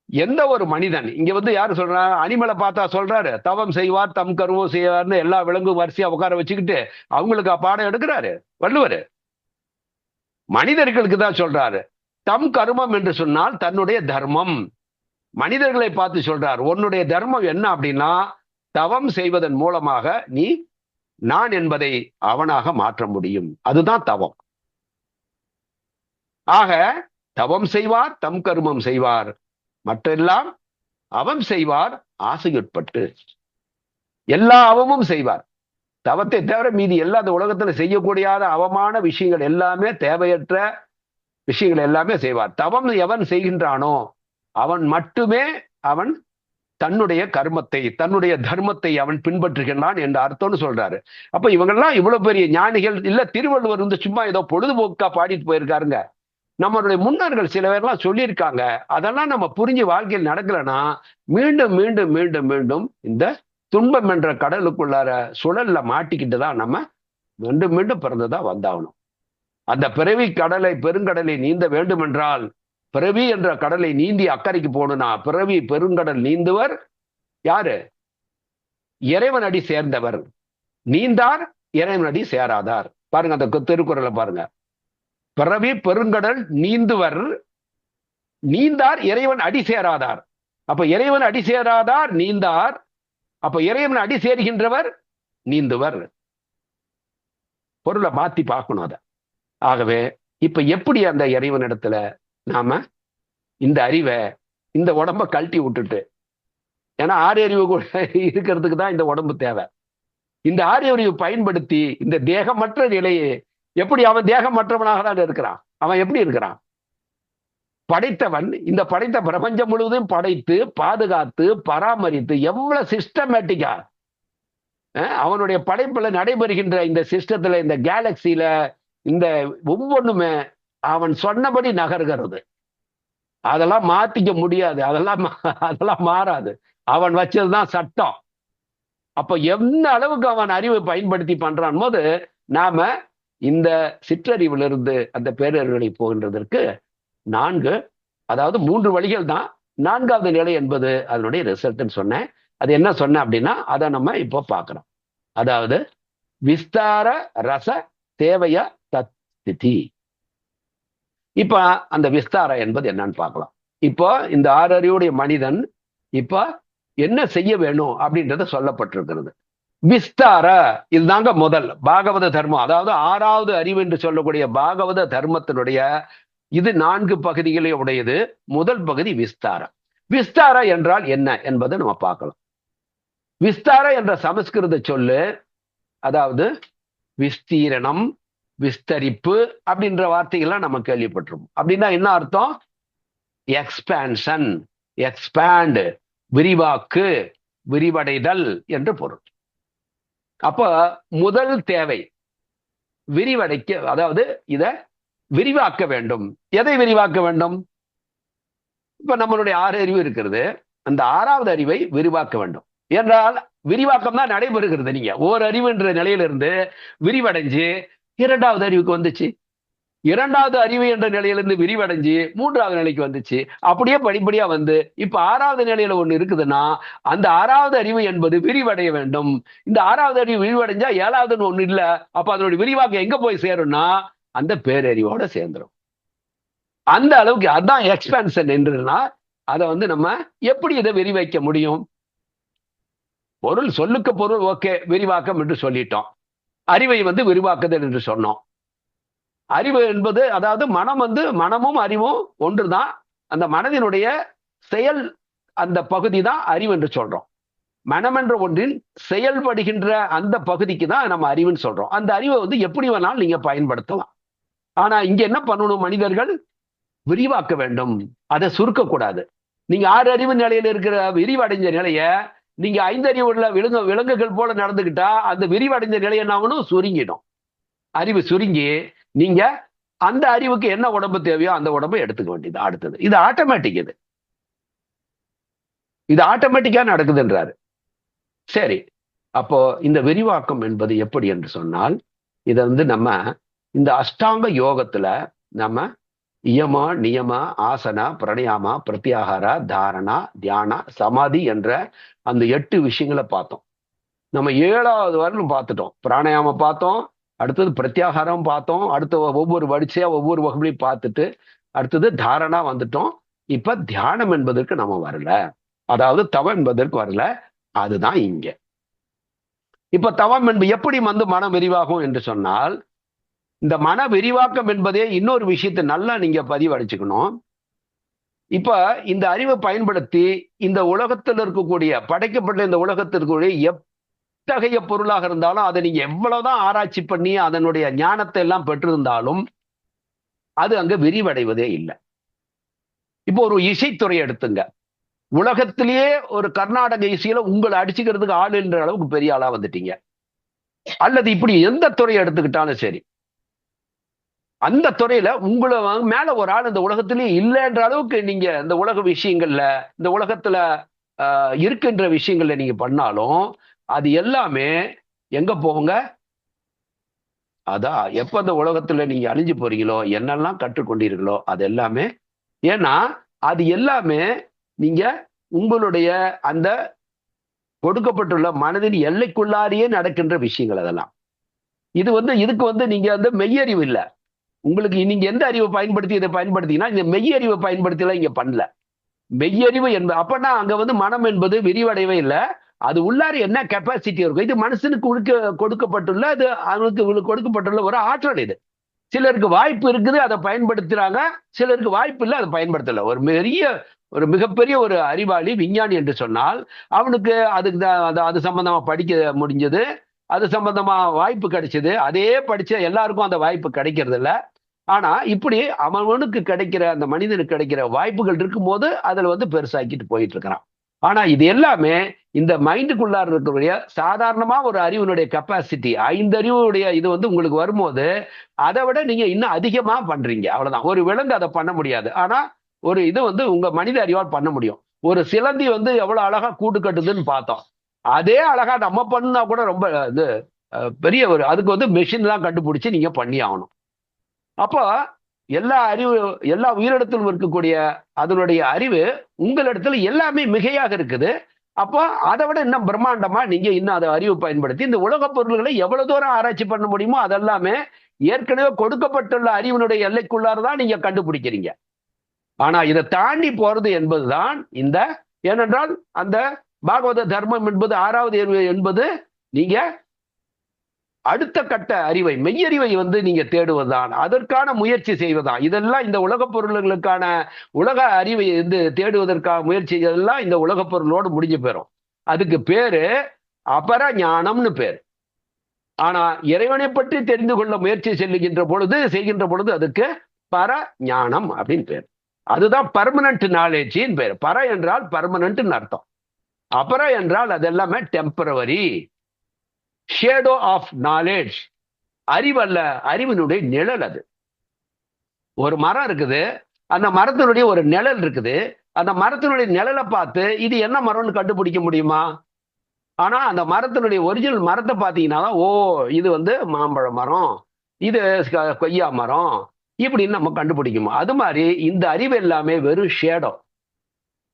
எந்த ஒரு மனிதன் இங்க யாரு சொல்றா, அனிமலை பார்த்தா சொல்றாரு தவம் செய்வார் தம் கருமம் செய்வார்னு எல்லா விலங்கும் வரிசையா உட்கார வச்சுக்கிட்டு அவங்களுக்கு பாடம் எடுக்கிறாரு வள்ளுவர். மனிதர்களுக்கு தான் சொல்றாரு. தம் கருமம் என்று சொன்னால் தன்னுடைய தர்மம். மனிதர்களை பார்த்து சொல்றார், உன்னுடைய தர்மம் என்ன அப்படின்னா தவம் செய்வதன் மூலமாக நீ நான் என்பதை அவனாக மாற்ற முடியும். அதுதான் தவம். ஆக தவம் செய்வார் தம் கருமம் செய்வார், மற்றெல்லாம் அவம் செய்வார் ஆசையுட்பட்டு. எல்லா அவமும் செய்வார். தவத்தை தவிர மீதி எல்லா இந்த உலகத்துல செய்யக்கூடிய அவமான விஷயங்கள் எல்லாமே, தேவையற்ற விஷயங்கள் எல்லாமே செய்வார். தவம் எவன் செய்கின்றானோ அவன் மட்டுமே அவன் தன்னுடைய கர்மத்தை தன்னுடைய தர்மத்தை அவன் பின்பற்றுகின்றான் என்ற அர்த்தம்னு சொல்றாரு. அப்ப இவங்கெல்லாம் இவ்வளவு பெரிய ஞானிகள் இல்ல. திருவள்ளுவர் சும்மா ஏதோ பொழுதுபோக்கா பாடிட்டு போயிருக்காருங்க. நம்மளுடைய முன்னோர்கள் சில பேர்லாம் சொல்லியிருக்காங்க. அதெல்லாம் நம்ம புரிஞ்சு வாழ்க்கையில் நடக்கலன்னா மீண்டும் மீண்டும் மீண்டும் மீண்டும் இந்த துன்பம் என்ற கடலுக்குள்ளார சுழல்ல மாட்டிக்கிட்டு தான் நம்ம மீண்டும் மீண்டும் பிறந்துதான் வந்தாகணும். அந்த பிறவி கடலை பெருங்கடலை நீந்த வேண்டும் என்றால், பிறவி என்ற கடலை நீந்தி அக்கறைக்கு போகணும்னா பிறவி பெருங்கடல் நீந்துவர் யாரு? இறைவன் அடி சேர்ந்தவர். நீந்தார் இறைவன் அடி சேராதார். பாருங்க அந்த திருக்குறளை பாருங்க. பிறவி பெருங்கடல் நீந்துவர் நீந்தார் இறைவன் அடி சேராதார். அப்ப இறைவன் அடி சேராதார் நீந்தார். அப்ப இறைவன் அடி சேருகின்றவர் நீந்துவர். பொருளை மாத்தி பார்க்கணும் அத. ஆகவே இப்ப எப்படி அந்த இறைவனிடத்துல நாம இந்த அறிவை இந்த உடம்ப கழட்டி விட்டுட்டு, ஏன்னா ஆறு அறிவு கூட இருக்கிறதுக்கு தான் இந்த உடம்பு தேவை. இந்த ஆறு அறிவு பயன்படுத்தி இந்த தேகமற்ற நிலையை எப்படி, அவன் தேகமற்றவனாக தான் இருக்கிறான். அவன் எப்படி இருக்கிறான்? படைத்தவன் இந்த படைத்த பிரபஞ்சம் முழுவதும் படைத்து பாதுகாத்து பராமரித்து எவ்வளவு சிஸ்டமேட்டிக்கா அவனுடைய படைப்புல நடைபெறுகின்ற இந்த சிஸ்டத்துல, இந்த கேலக்சியில இந்த ஒவ்வொன்றுமே அவன் சொன்னபடி நகர்கிறது. அதெல்லாம் மாத்திக்க முடியாது. அதெல்லாம் மாறாது. அவன் வச்சதுதான் சட்டம். அப்ப எந்த அளவுக்கு அவன் அறிவை பயன்படுத்தி பண்றான் போது நாம இந்த சிற்றறிவிலிருந்து அந்த பேரறிவுகளை போகின்றதற்கு 4, அதாவது 3 வழிகள் தான். 4வது நிலை என்பது அதனுடைய ரிசல்ட்னு சொன்னேன். அது என்ன சொன்னேன் அப்படின்னா அதை நம்ம இப்போ பார்க்கிறோம். அதாவது விஸ்தார ரச தேவைய தத்தி. இப்ப அந்த விஸ்தார என்பது என்னன்னு பார்க்கலாம். இப்போ இந்த 6 அறிவுடைய மனிதன் இப்ப என்ன செய்ய வேணும் அப்படின்றத சொல்லப்பட்டிருக்கிறது. விஸ்தார இதுதாங்க முதல் பாகவத தர்மம். அதாவது 6வது அறிவு என்று சொல்லக்கூடிய பாகவத தர்மத்தினுடைய இது 4 பகுதிகளை உடையது. முதல் பகுதி விஸ்தார. விஸ்தார என்றால் என்ன என்பதை நம்ம பார்க்கலாம். விஸ்தார என்ற சமஸ்கிருத சொல்லு, அதாவது விஸ்தீரணம், விஸ்தரிப்பு அப்படின்ற வார்த்தைகள்லாம் நம்ம கேள்விப்பட்டிருப்போம். அப்படின்னா என்ன அர்த்தம்? எக்ஸ்பான்ஷன், எக்ஸ்பேண்ட், விரிவாக்கு, விரிவடைதல் என்று பொருள். அப்ப முதல் தேவை விரிவடைக்க, அதாவது இத விரிவாக்க வேண்டும். எதை விரிவாக்க வேண்டும்? இப்ப நம்மளுடைய 6 அறிவு இருக்கிறது. அந்த 6வது அறிவை விரிவாக்க வேண்டும் என்றால் விரிவாக்கம் தான் நடைபெறுகிறது. நீங்க ஓர் அறிவுன்ற நிலையிலிருந்து விரிவடைஞ்சு 2வது அறிவுக்கு வந்துச்சு, 2வது அறிவு என்ற நிலையிலிருந்து விரிவடைஞ்சு 3வது நிலைக்கு வந்துச்சு. அப்படியே படிப்படியா வந்து இப்ப 6வது நிலையில ஒண்ணு இருக்குதுன்னா அந்த 6வது அறிவு என்பது விரிவடைய வேண்டும். இந்த 6வது அறிவு விரிவடைஞ்சா 7வதுன்னு ஒண்ணு இல்ல. அப்ப அதனுடைய விரிவாக்கம் எங்க போய் சேரும்னா அந்த பேரறிவோட சேர்ந்துடும். அந்த அளவுக்கு அதான் எக்ஸ்பான்ஷன் என்றுனா அதை வந்து நம்ம எப்படி இதை விரிவாக்க முடியும்? பொருள், சொல்லுக்கு பொருள் ஓகே, விரிவாக்கம் என்று சொல்லிட்டோம். அறிவை வந்து விரிவாக்குதல் என்று சொன்னோம். அறிவு என்பது, அதாவது மனம் வந்து, மனமும் அறிவும் ஒன்றுதான். அந்த மனதினுடைய செயல் அந்த பகுதி தான் அறிவு என்று சொல்றோம். மனம் என்ற ஒன்றின் செயல்படுகின்ற அந்த பகுதிக்கு தான் நம்ம அறிவுன்னு சொல்றோம். அந்த அறிவை வந்து எப்படி வேணாலும் நீங்க பயன்படுத்தலாம். ஆனா இங்க என்ன பண்ணணும்? மனிதர்கள் விரிவாக்க வேண்டும், அதை சுருக்க கூடாது. நீங்க 6 அறிவு நிலையில இருக்கிற விரிவடைஞ்ச நிலைய நீங்க 5 அறிவு உள்ள விலங்குகள் போல நடந்துகிட்டா அந்த விரிவடைஞ்ச நிலை என்ன ஆகணும்? சுருங்கிடும். அறிவு சுருங்கி நீங்க அந்த அறிவுக்கு என்ன உடம்பு தேவையோ அந்த உடம்பை எடுத்துக்க வேண்டியது அடுத்தது. இது ஆட்டோமேட்டிக். இது ஆட்டோமேட்டிக்கா நடக்குதுன்றாரு. சரி, அப்போ இந்த விரிவாக்கம் என்பது எப்படி என்று சொன்னால், இதை வந்து நம்ம இந்த அஷ்டாங்க யோகத்துல நம்ம இயம, நியம, ஆசனா, பிரணயாமா, பிரத்யாகாரா, தாரணா, தியானா, சமாதி என்ற அந்த 8 விஷயங்களை பார்த்தோம். நம்ம 7வது வரலும் பார்த்துட்டோம். பிராணயாம பார்த்தோம், அடுத்தது பிரத்யாகாரம் பார்த்தோம், அடுத்த ஒவ்வொரு வரிசையா ஒவ்வொரு வகுப்பையும் பார்த்துட்டு அடுத்தது தாரணா வந்துட்டோம். இப்ப தியானம் என்பதற்கு நம்ம வரல, அதாவது தவம் என்பதற்கு வரல. அதுதான் இங்க. இப்ப தவம் என்பது எப்படி வந்து மனம் விரிவாகும் என்று சொன்னால், இந்த மன விரிவாக்கம் என்பதே இன்னொரு விஷயத்தை நல்லா நீங்க பதிவடைச்சுக்கணும். இப்ப இந்த அறிவை பயன்படுத்தி இந்த உலகத்தில் இருக்கக்கூடிய, படைக்கப்பட்ட இந்த உலகத்தில் இருக்கக்கூடிய எத்தகைய பொருளாக இருந்தாலும் அதை நீங்க எவ்வளவுதான் ஆராய்ச்சி பண்ணி அதனுடைய ஞானத்தை எல்லாம் பெற்றிருந்தாலும் அது அங்க விரிவடைவதே இல்லை. இப்போ ஒரு இசைத்துறை எடுத்துங்க. உலகத்திலேயே ஒரு கர்நாடக இசையில உங்களை அடிச்சுக்கிறதுக்கு ஆள் என்ற அளவுக்கு பெரிய ஆளா வந்துட்டீங்க. அல்லது இப்படி எந்த துறையை எடுத்துக்கிட்டாலும் சரி, அந்த துறையில உங்களை மேல ஒரு ஆள் இந்த உலகத்திலேயே இல்லைன்ற அளவுக்கு நீங்க இந்த உலக விஷயங்கள்ல, இந்த உலகத்துல இருக்கின்ற விஷயங்கள்ல நீங்க பண்ணாலும் அது எல்லாமே எங்க போகுங்க? அதான் எப்ப அந்த உலகத்துல நீங்க அழிஞ்சு போறீங்களோ, என்னெல்லாம் கற்றுக்கொண்டீர்களோ அது எல்லாமே. ஏன்னா அது எல்லாமே நீங்க உங்களுடைய அந்த கொடுக்கப்பட்டுள்ள மனதின் எல்லைக்குள்ளாரியே நடக்கின்ற விஷயங்கள் அதெல்லாம். இது வந்து இதுக்கு வந்து நீங்க வந்து மெய்யறிவு இல்லை. உங்களுக்கு நீங்க எந்த அறிவை பயன்படுத்தி இதை பயன்படுத்தினா, இந்த மெய்யறிவை பயன்படுத்தலாம் இங்க பண்ணல. மெய்யறிவு என்பது அப்பனா அங்க வந்து மனம் என்பது விரிவடையவே இல்லை. அது உள்ளார என்ன கெப்பாசிட்டி இருக்கும்? இது மனுஷனுக்கு கொடுக்கப்பட்டுள்ள, அது அவனுக்கு கொடுக்கப்பட்டுள்ள ஒரு ஆற்றல். இது சிலருக்கு வாய்ப்பு இருக்குது, அதை பயன்படுத்துறாங்க. சிலருக்கு வாய்ப்பு இல்லை, அதை பயன்படுத்தல. ஒரு மிகப்பெரிய ஒரு அறிவாளி, விஞ்ஞானி என்று சொன்னால் அவனுக்கு அதுக்கு அது சம்பந்தமா படிக்க முடிஞ்சது, அது சம்பந்தமா வாய்ப்பு கிடைச்சது. அதே படிச்ச எல்லாருக்கும் அந்த வாய்ப்பு கிடைக்கிறது இல்லை. ஆனா இப்படி அவனுக்கு கிடைக்கிற, அந்த மனிதனுக்கு கிடைக்கிற வாய்ப்புகள் இருக்கும்போது அதுல வந்து பெருசாக்கிட்டு போயிட்டு இருக்கிறான். ஆனா இது எல்லாமே இந்த மைண்டுக்குள்ளார இருக்கக்கூடிய சாதாரணமா ஒரு அறிவினுடைய கெப்பாசிட்டி, 5 அறிவுடைய இது வந்து உங்களுக்கு வரும்போது அதை விட நீங்க இன்னும் அதிகமா பண்றீங்க. அவ்வளவுதான். ஒரு விலங்கு அதை பண்ண முடியாது, ஆனா ஒரு இது வந்து உங்க மனித அறிவால் பண்ண முடியும். ஒரு சிலந்தி வந்து எவ்வளவு அழகா கூடு கட்டுதுன்னு பார்த்தோம். அதே அழகா நம்ம பண்ணா கூட ரொம்ப இது பெரிய ஒரு, அதுக்கு வந்து மெஷின் தான் கண்டுபிடிச்சு நீங்க பண்ணி ஆகணும். அப்போ எல்லா உயிரிடத்திலும் இருக்கக்கூடிய அதனுடைய அறிவு உங்களிடத்துல எல்லாமே மிகையாக இருக்குது. அப்போ அதை விட இன்னும் பிரம்மாண்டமா நீங்க இன்னும் அதை அறிவு பயன்படுத்தி இந்த உலக பொருள்களை எவ்வளவு தூரம் ஆராய்ச்சி பண்ண முடியுமோ அதெல்லாமே ஏற்கனவே கொடுக்கப்பட்டுள்ள அறிவினுடைய எல்லைக்குள்ளாரதான் நீங்க கண்டுபிடிக்கிறீங்க. ஆனா இதை தாண்டி போறது என்பதுதான் இந்த, ஏனென்றால் அந்த பாகவத தர்மம் என்பது 6வது அறிவு என்பது நீங்க அடுத்த கட்ட அறிவை, மெய்யறிவை வந்து நீங்க தேடுவதுதான், அதற்கான முயற்சி செய்வதுதான். இதெல்லாம் இந்த உலக பொருள்களுக்கான உலக அறிவை வந்து தேடுவதற்கான முயற்சி இதெல்லாம் இந்த உலக பொருளோடு முடிஞ்சு போயிடும். அதுக்கு பேரு அபர ஞானம்னு பேரு. ஆனா இறைவனை பற்றி தெரிந்து கொள்ள முயற்சி செய்கின்ற பொழுது அதுக்கு பர ஞானம் அப்படின்னு பேர். அதுதான் பர்மனன்ட் நாலேஜின் பேர். பர என்றால் பர்மனன்ட் அர்த்தம், அபர என்றால் அது எல்லாமே டெம்பரவரி, ஷேடோ ஆஃப் நாலேஜ். அறிவல்ல, அறிவினுடைய நிழல். அது ஒரு மரம் இருக்குது, அந்த மரத்தினுடைய ஒரு நிழல் இருக்குது. அந்த மரத்தினுடைய நிழலை பார்த்து இது என்ன மரம்னு கண்டுபிடிக்க முடியுமா? ஆனா அந்த மரத்தினுடைய ஒரிஜினல் மரத்தை பார்த்தீங்கன்னா, ஓ இது வந்து மாம்பழ மரம், இது கொய்யா மரம், இப்படின்னு நம்ம கண்டுபிடிக்குமா? அது மாதிரி இந்த அறிவு எல்லாமே வெறும் ஷேடோ.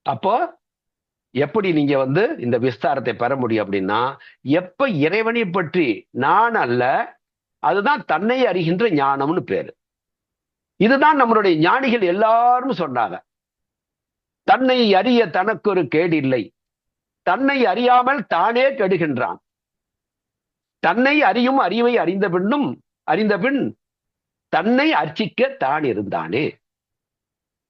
அப்போ எப்படி நீங்க வந்து இந்த விஸ்தாரத்தை பெற முடியும் அப்படின்னா, எப்ப இறைவனை பற்றி நான் அல்ல, அதுதான் தன்னை அறிகின்ற ஞானம்னு பேரு. இதுதான் நம்மளுடைய ஞானிகள் எல்லாரும் சொன்னாங்க. தன்னை அறிய தனக்கு ஒரு கேடு இல்லை, தன்னை அறியாமல் தானே கெடுகின்றான். தன்னை அறியும் அறிவை அறிந்த பின் தன்னை அர்ச்சிக்க தான் இருந்தானே.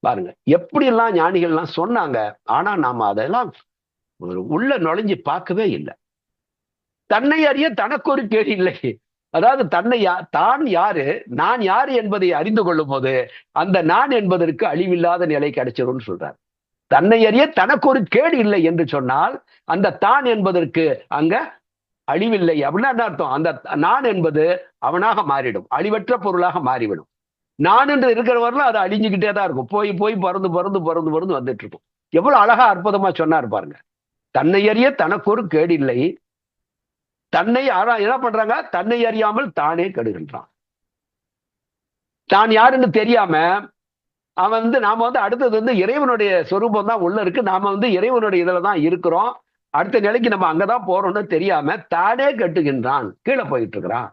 பாருங்க எப்படி எல்லாம் ஞானிகள் எல்லாம் சொன்னாங்க. ஆனா நாம அதெல்லாம் உள்ள நுழைஞ்சு பார்க்கவே இல்லை. தன்னை அறிய தனக்கு ஒரு கேடு இல்லை. அதாவது தான் யாரு, நான் யாரு என்பதை அறிந்து கொள்ளும் போது அந்த நான் என்பதற்கு அழிவில்லாத நிலை கிடைச்சிடும் சொல்றார். தன்னை அறிய தனக்கு ஒரு கேடு இல்லை என்று சொன்னால் அந்த தான் என்பதற்கு அங்க அழிவில்லை அப்படின்னா என்ன அர்த்தம்? அந்த நான் என்பது அவனாக மாறிடும், அழிவற்ற பொருளாக மாறிவிடும். நான் என்று இருக்கிறவர்களும் அது அழிஞ்சுக்கிட்டே தான் இருக்கும், போய் போய் பறந்து வந்துட்டு இருக்கும். எவ்வளவு அழகா அற்புதமா சொன்னார் பாருங்க. தன்னை அறிய தனக்கு ஒரு கேடு இல்லை, தன்னை என்ன பண்றாங்க, தன்னை அறியாமல் தானே கெடுகின்றான். தான் யாருன்னு தெரியாம அவன் நாம அடுத்தது இறைவனுடைய சொரூபம் தான் உள்ள இருக்கு, நாம இறைவனுடைய இதுல தான் இருக்கிறோம், அடுத்த நிலைக்கு நம்ம அங்கதான் போறோம்னு தெரியாம தானே கட்டுகின்றான், கீழே போயிட்டு இருக்கிறான்.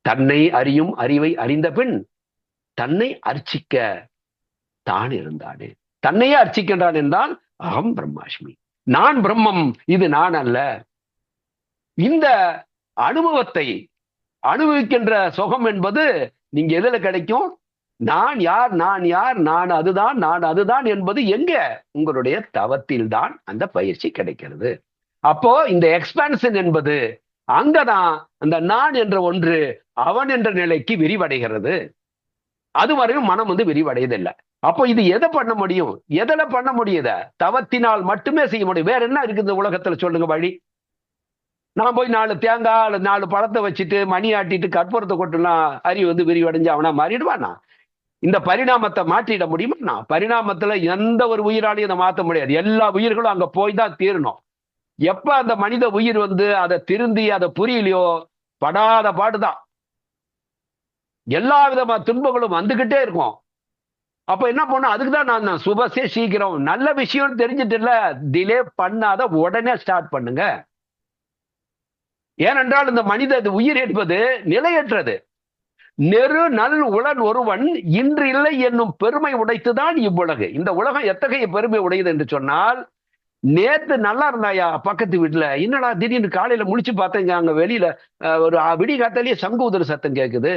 தன்னை அறியும் அறிவை அறிந்த பின் தன்னை அர்ச்சிக்க தான் இருந்தானே. தன்னையே அர்ச்சிக்கின்றான் என்றால் அகம் பிரம்மாஸ்மி, நான் பிரம்மம், இது நான் அல்ல. இந்த அனுபவத்தை அனுபவிக்கின்ற சுகம் என்பது நீங்க எதுல கிடைக்கும்? நான் யார், நான் அதுதான் என்பது எங்க? உங்களுடைய தவத்தில் தான் அந்த பயிற்சி கிடைக்கிறது. அப்போ இந்த எக்ஸ்பான்ஷன் என்பது அங்கதான் அந்த நான் என்ற ஒன்று அவன் என்ற நிலைக்கு விரிவடைகிறது. அது வரையும் மனம் விரிவடையதில்லை. அப்போ இது எதை பண்ண முடியும்? எதில பண்ண முடியுத? தவத்தினால் மட்டுமே செய்ய முடியும். வேற என்ன இருக்குது இந்த உலகத்துல சொல்லுங்க வழி? நான் போய் 4 தேங்காய் 4 பழத்தை வச்சுட்டு மணி ஆட்டிட்டு கற்பூரத்தை கொட்டுலாம் அறிவு விரிவடைஞ்சு அவனா மாறிடுவானா? இந்த பரிணாமத்தை மாற்றிட முடியுமா? பரிணாமத்துல எந்த ஒரு உயிராலையும் அதை மாற்ற முடியாது. எல்லா உயிர்களும் அங்க போய் தான் தீரணும். எப்ப அந்த மனித உயிர் அதை திருந்தி அதை புரியலையோ படாத பாடுதான், எல்லா விதமான துன்பங்களும் வந்துகிட்டே இருக்கும். அப்ப என்ன பண்ணும்? அதுக்குதான் நான் சுபசே சீக்கிரம், நல்ல விஷயம் தெரிஞ்சிட்டு இல்ல, டிலே பண்ணாத உடனே ஸ்டார்ட் பண்ணுங்க. ஏனென்றால் இந்த மனித உயிர் என்பது நிலையற்றது. நெரு நல் உளன் ஒருவன் இன்று இல்லை என்னும் பெருமை உடைத்துதான் இவ்வுலகு. இந்த உலகம் எத்தகைய பெருமை உடையது என்று சொன்னால், நேத்து நல்லா இருந்தாயா பக்கத்து வீட்டுல, என்னடா திடீர்னு காலையில முழிச்சு பார்த்தேங்க, அங்க வெளியில ஒரு விடி காத்தாலேயே சங்கு உதற சத்தம் கேட்குது.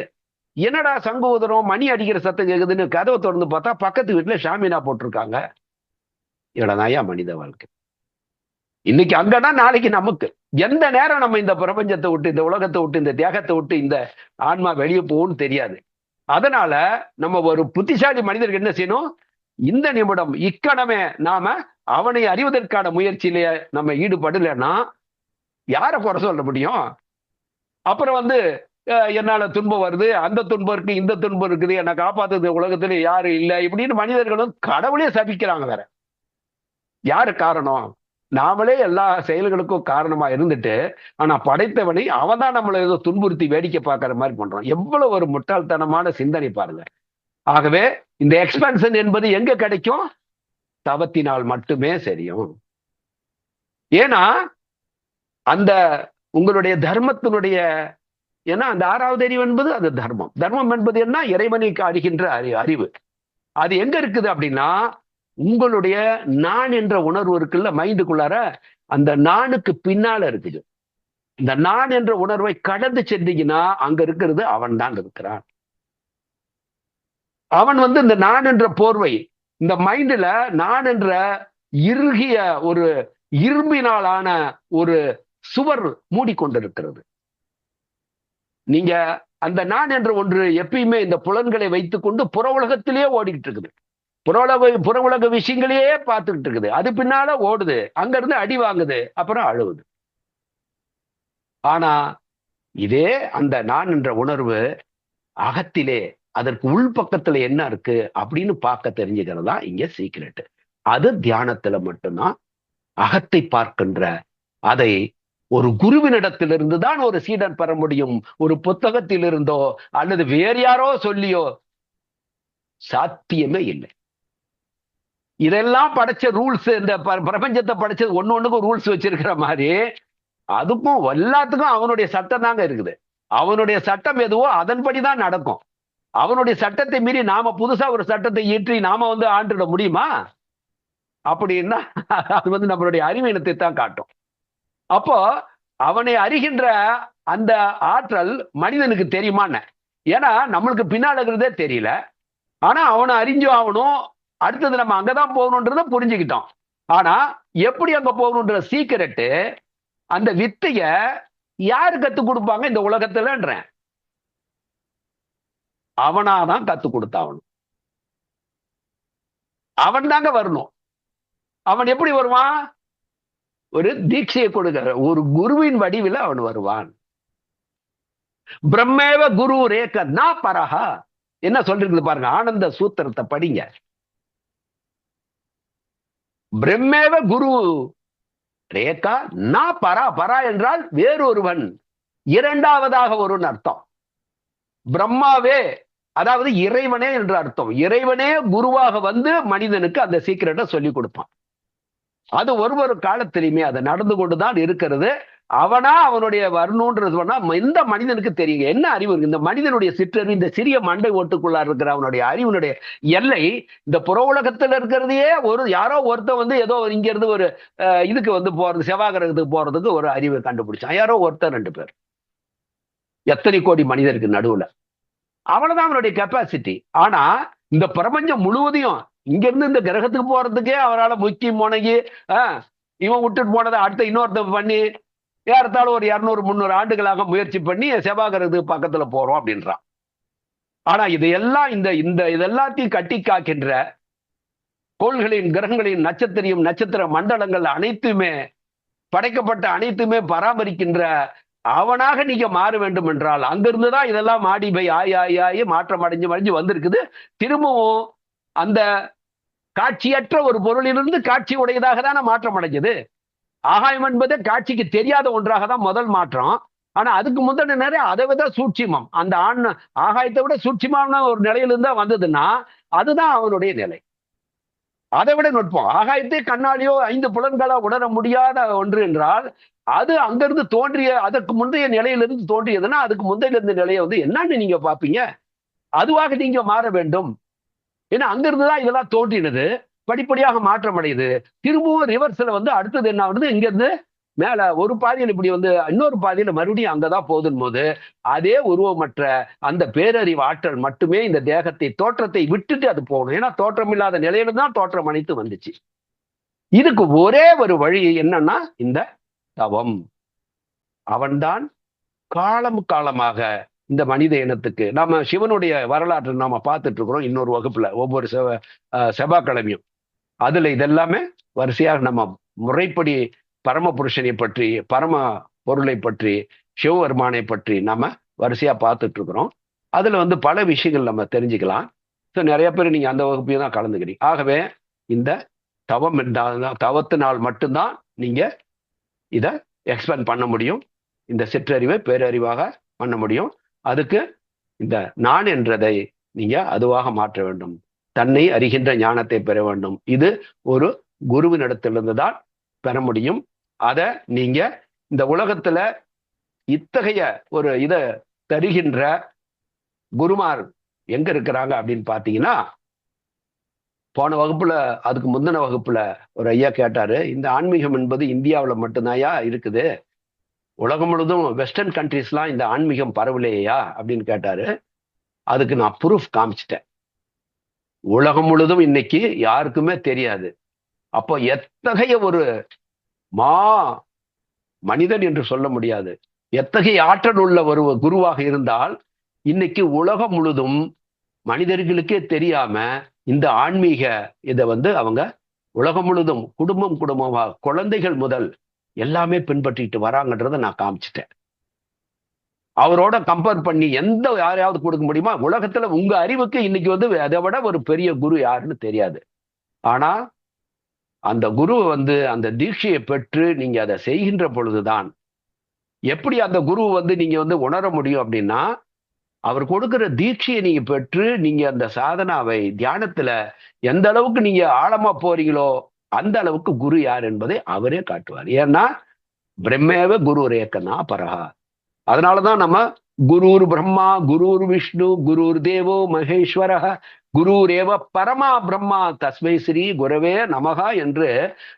என்னடா சங்கு உதரம் மணி அடிக்கிற சத்தம் கேட்குதுன்னு கதவை திறந்து பார்த்தா பக்கத்து வீட்டுல ஷாமினா போட்டிருக்காங்க. என்னடாயா மனித வாழ்க்கை. இன்னைக்கு அங்கதான் நாளைக்கு நமக்கு. எந்த நேரம் நம்ம இந்த பிரபஞ்சத்தை விட்டு, இந்த உலகத்தை விட்டு, இந்த தேகத்தை விட்டு இந்த ஆன்மா வெளியே போகும்னு தெரியாது. அதனால நம்ம ஒரு புத்திசாலி மனிதர்கள் என்ன செய்யணும்? இந்த நிமிடம் இக்கணமே நாம அவனை அறிவதற்கான முயற்சியிலேயே நம்ம ஈடுபடலைன்னா யாரை குறை சொல்ல முடியும்? அப்புறம் என்னால துன்பம் வருது, அந்த துன்பம் இருக்கு, இந்த துன்பம் இருக்குது, என்னை காப்பாத்துறது உலகத்துல யாரு இல்லை, இப்படின்னு மனிதர்களும் கடவுளே சபிக்கிறாங்க. வேற யாரு காரணம்? நாமளே எல்லா செயல்களுக்கும் காரணமா இருந்துட்டு, ஆனா படைத்தவனை அவன் தான் நம்மளை ஏதோ துன்புறுத்தி வேடிக்கை பார்க்கிற மாதிரி பண்றோம். எவ்வளவு ஒரு முட்டாள்தனமான சிந்தனை பாருங்க. ஆகவே இந்த எக்ஸ்பான்ஷன் என்பது எங்க கிடைக்கும்? தவத்தினால் மட்டுமே தெரியும். ஏன்னா அந்த உங்களுடைய தர்மத்தினுடைய, ஏன்னா அந்த 6வது அறிவு என்பது அது தர்மம். தர்மம் என்பது என்ன? இறைவனை அறிகின்ற அறிவு. அது எங்க இருக்குது அப்படின்னா, உங்களுடைய நான் என்ற உணர்வு இருக்குல்ல, மைண்டுக்குள்ளார, அந்த நானுக்கு பின்னால இருக்குது. இந்த நான் என்ற உணர்வை கடந்து சென்றீங்கன்னா அங்க இருக்கிறது அவன் தான் இருக்கிறான். அவன் இந்த நான் என்ற போர்வை, இந்த மைண்ட்ல நான் என்ற இறுகிய ஒரு இரும்பினாலான ஒரு சுவர் மூடிக்கொண்டிருக்கிறது. நீங்க அந்த நான் என்ற ஒன்று எப்பயுமே இந்த புலன்களை வைத்துக்கொண்டு புற உலகத்திலேயே ஓடிக்கிட்டு இருக்குது. புற உலக விஷயங்களையே பார்த்துக்கிட்டு இருக்குது. அது பின்னால ஓடுது, அங்க இருந்து அடி வாங்குது, அப்புறம் அழுவுது. ஆனா இதே அந்த நான் என்ற உணர்வு அகத்திலே அதற்கு உள்பக்கத்துல என்ன இருக்கு அப்படின்னு பார்க்க தெரிஞ்சுக்கிறதா இங்க சீக்ரெட். அது தியானத்துல மட்டும்தான் அகத்தை பார்க்கின்ற அதை ஒரு குருவினிடத்திலிருந்து தான் ஒரு சீடன் பெற முடியும். ஒரு புத்தகத்தில் இருந்தோ அல்லது வேறு யாரோ சொல்லியோ சாத்தியமே இல்லை. இதெல்லாம் படைச்ச ரூல்ஸ், இந்த பிரபஞ்சத்தை படைச்சது ஒண்ணுக்கும் ரூல்ஸ் வச்சிருக்கிற மாதிரி அதுக்கும் எல்லாத்துக்கும் அவனுடைய சட்டம் தாங்க இருக்குது. அவனுடைய சட்டம் எதுவோ அதன்படிதான் நடக்கும். அவனுடைய சட்டத்தை மீறி நாம புதுசா ஒரு சட்டத்தை இயற்றி நாம ஆண்டுட முடியுமா? அப்படின்னா அது நம்மளுடைய அறிவீனத்தை தான் காட்டும். அப்போ அவனை அறிகின்ற அந்த ஆற்றல் மனிதனுக்கு தெரியுமான்னு, ஏன்னா நம்மளுக்கு பின்னால் இருக்கிறதே தெரியல. ஆனா அவனை அறிஞ்சும் ஆகணும், அடுத்தது நம்ம அங்கதான் போகணுன்றத புரிஞ்சுக்கிட்டோம். ஆனா எப்படி அங்க போகணுன்ற சீக்கிரட்டு, அந்த வித்தைய யாரு கத்துக் கொடுப்பாங்க இந்த உலகத்துலன்றேன்? அவனாதான் கத்துக் கொடுத்தாவணும். அவன் தாங்க வரணும். அவன் எப்படி வருவான்? ஒரு தீட்சையை கொடுக்கிற ஒரு குருவின் வடிவில் அவன் வருவான். பிரம்மேவ குரு ரேக நா பரஹா என்ன சொல்றது பாருங்க, ஆனந்த சூத்திரத்தை படிங்க. பிரம்மேவ குரு ரேகா நா பரா, பரா என்றால் வேறொருவன், இரண்டாவதாக ஒரு அர்த்தம். பிரம்மாவே அதாவது இறைவனே என்று அர்த்தம். இறைவனே குருவாக வந்து மனிதனுக்கு அந்த சீக்கிரட்டை சொல்லி கொடுப்பான். அது ஒரு காலத்திலுமே அது நடந்து கொண்டுதான் இருக்கிறது. அவனா அவனுடைய வரணும்ன்றது இந்த மனிதனுக்கு தெரியுங்க என்ன அறிவு இருக்கு. இந்த மனிதனுடைய சிற்றறிவு, இந்த சிறிய மண்டை ஓட்டுக்குள்ள இருக்கிற அவனுடைய அறிவினுடைய எல்லை இந்த புற உலகத்துல இருக்கிறதையே யாரோ ஒருத்தர் ஏதோ இங்க இருந்து ஒரு இதுக்கு போறது, செவ்வாய்கிரகத்துக்கு போறதுக்கு ஒரு அறிவை கண்டுபிடிச்சான். யாரோ ஒருத்தர் 2 பேர், எத்தனை கோடி மனிதருக்கு நடுவுல. அவ்வளவுதான் அவனுடைய கெப்பாசிட்டி. ஆனா இந்த பிரபஞ்சம் முழுவதையும் இங்க இருந்து இந்த கிரகத்துக்கு போறதுக்கே அவரால் முக்கி முனகி இவன் விட்டுட்டு போனதை அடுத்த இன்னொருத்த பண்ணி ஏறத்தாலும் ஒரு 200-300 ஆண்டுகளாக முயற்சி பண்ணி செவ்வாய் கிரகத்துக்கு பக்கத்துல போறோம் அப்படின்றான். ஆனா இதையெல்லாம் இதெல்லாத்தையும் கட்டி காக்கின்ற கோள்களின், கிரகங்களின், நட்சத்திர மண்டலங்கள் அனைத்துமே படைக்கப்பட்ட அனைத்துமே பராமரிக்கின்ற அவனாக நீங்க மாற வேண்டும் என்றால் அங்கிருந்துதான் இதெல்லாம் மாடி போய் ஆயி மாற்றம் அடைஞ்சு வந்திருக்குது. திரும்பவும் அந்த காட்சியற்ற ஒரு பொருளிலிருந்து காட்சி உடையதாக தானே மாற்றம் அடைஞ்சது. ஆகாயம் என்பது காட்சிக்கு தெரியாத ஒன்றாக தான் முதல் மாற்றம். ஆனா அதுக்கு முந்தின நிறைய அதை விட சூட்சிமம், அந்த ஆகாயத்தை விட சூட்சிமான ஒரு நிலையிலிருந்தா வந்ததுன்னா அதுதான் அவனுடைய நிலை. அதை விட நுட்பம். ஆகாயத்தை கண்ணாடியோ 5 புலன்களோ உணர முடியாத ஒன்று என்றால் அது அங்கிருந்து தோன்றிய அதற்கு முந்தைய நிலையிலிருந்து தோன்றியதுன்னா அதுக்கு முந்தைய இருந்த நிலையை என்னன்னு நீங்க பாப்பீங்க. அதுவாக நீங்க மாற வேண்டும். ஏன்னா அங்கிருந்துதான் இதெல்லாம் தோன்றினது, படிப்படியாக மாற்றம் அடையுது. திரும்பவும் ரிவர்ஸ்ல அடுத்தது என்ன ஆகுது, இங்க இருந்து மேல ஒரு பாதையில் இப்படி இன்னொரு பாதையில மறுபடியும் அங்கதான் போதும் போது அதே உருவமற்ற அந்த பேரறிவு ஆற்றல் மட்டுமே இந்த தேகத்தை தோற்றத்தை விட்டுட்டு அது போகணும். ஏன்னா தோற்றம் இல்லாத நிலையில தான் தோற்றம் அனைத்து வந்துச்சு. இதுக்கு ஒரே ஒரு வழி என்னன்னா இந்த தவம். அவன்தான் காலமாக இந்த மனித இனத்துக்கு, நாம சிவனுடைய வரலாற்றை நாம பார்த்துட்டு இருக்கிறோம் இன்னொரு வகுப்புல ஒவ்வொரு செவ்வாய்க்கிழமையும். அதுல இதெல்லாமே வரிசையாக நம்ம முறைப்படி பரமபுருஷனை பற்றி, பரம பொருளை பற்றி, சிவபெருமானை பற்றி நாம வரிசையா பார்த்துட்டு இருக்கிறோம். அதுல பல விஷயங்கள் நம்ம தெரிஞ்சுக்கலாம். நிறைய பேர் நீங்க அந்த வகுப்பையும் தான் கலந்துக்கிறீங்க. ஆகவே இந்த தவம் தவத்தினால் மட்டும்தான் நீங்க இதை எக்ஸ்பேண்ட் பண்ண முடியும். இந்த சிற்றறிவை பேரறிவாக பண்ண முடியும். அதுக்கு இந்த நான் என்றதை நீங்க அதுவாக மாற்ற வேண்டும். தன்னை அறிகின்ற ஞானத்தை பெற வேண்டும். இது ஒரு குருவினிடத்திலிருந்து தான் பெற முடியும். அத நீங்க இந்த உலகத்துல இத்தகைய ஒரு இதை தருகின்ற குருமார் எங்க இருக்கிறாங்க அப்படின்னு பாத்தீங்கன்னா, போன வகுப்புல அதுக்கு முந்தின வகுப்புல ஒரு ஐயா கேட்டாரு, இந்த ஆன்மீகம் என்பது இந்தியாவில் மட்டும்தான்யா இருக்குது, உலகம் முழுதும் வெஸ்டர்ன் கண்ட்ரிஸ்லாம் இந்த ஆன்மீகம் பரவலையா அப்படின்னு கேட்டாரு. அதுக்கு நான் ப்ரூஃப் காமிச்சிட்டேன். உலகம் முழுதும் இன்னைக்கு யாருக்குமே தெரியாது. அப்போ எத்தகைய ஒரு மனிதன் என்று சொல்ல முடியாது, எத்தகைய ஆற்றல் உள்ள ஒரு குருவாக இருந்தால் இன்னைக்கு உலகம் முழுதும் மனிதர்களுக்கே தெரியாம இந்த ஆன்மீக இதை அவங்க உலகம் முழுதும் குடும்பம் குடும்பமா குழந்தைகள் முதல் எல்லாமே பின்பற்றிட்டு வராங்கன்றதை நான் காமிச்சிட்டேன். அவரோட கம்பேர் பண்ணி எந்த யாரையாவது கொடுக்க முடியுமா? உலகத்துல உங்க அறிவுக்கு இன்னைக்கு அதை விட ஒரு பெரிய குரு யாருன்னு தெரியாது. ஆனா அந்த குரு அந்த தீட்சையை பெற்று நீங்க அதை செய்கின்ற பொழுதுதான் எப்படி அந்த குரு நீங்க உணர முடியும் அப்படின்னா, அவர் கொடுக்கிற தீட்சையை நீங்க பெற்று நீங்க அந்த சாதனாவை தியானத்துல எந்த அளவுக்கு நீங்க ஆழமா போறீங்களோ அந்த அளவுக்கு குரு யார் என்பதை அவரே காட்டுவார். ஏன்னா பிரம்மேவ குரு ரேக்கனா பரஹா. அதனாலதான் நம்ம குருர் பிரம்மா குருர் விஷ்ணு குருர் தேவோ மகேஸ்வர குருரேவ பரமா பிரம்மா தஸ்மை ஸ்ரீ குரவே நமகா என்று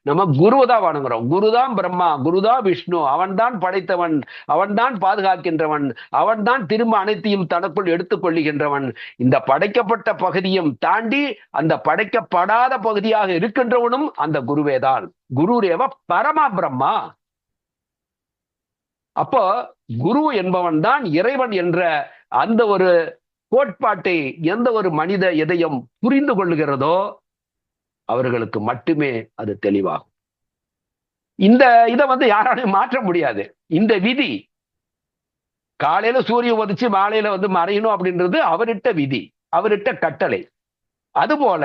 நம்ம குருதான் வணங்குறோம். குருதான் பிரம்மா, குருதான் விஷ்ணு, அவன்தான் படைத்தவன், அவன்தான் பாதுகாக்கின்றவன், அவன்தான் திரும்ப அனைத்தையும் தனக்குள் எடுத்துக்கொள்ளுகின்றவன். இந்த படைக்கப்பட்ட பகுதியும் தாண்டி அந்த படைக்கப்படாத பகுதியாக இருக்கின்றவனும் அந்த குருவேதான். குருரேவ பரமா பிரம்மா. அப்போ குரு என்பவன் தான் இறைவன் என்ற அந்த ஒரு கோட்பாட்டை எந்த ஒரு மனித இதயம் புரிந்து கொள்ளுகிறதோ அவர்களுக்கு மட்டுமே அது தெளிவாகும். இந்த இதை யாராலையும் மாற்ற முடியாது. இந்த விதி காலையில சூரியன் உதிச்சு மாலையில மறையணும் அப்படின்றது அவரிட்ட விதி, அவரிட்ட கட்டளை. அதுபோல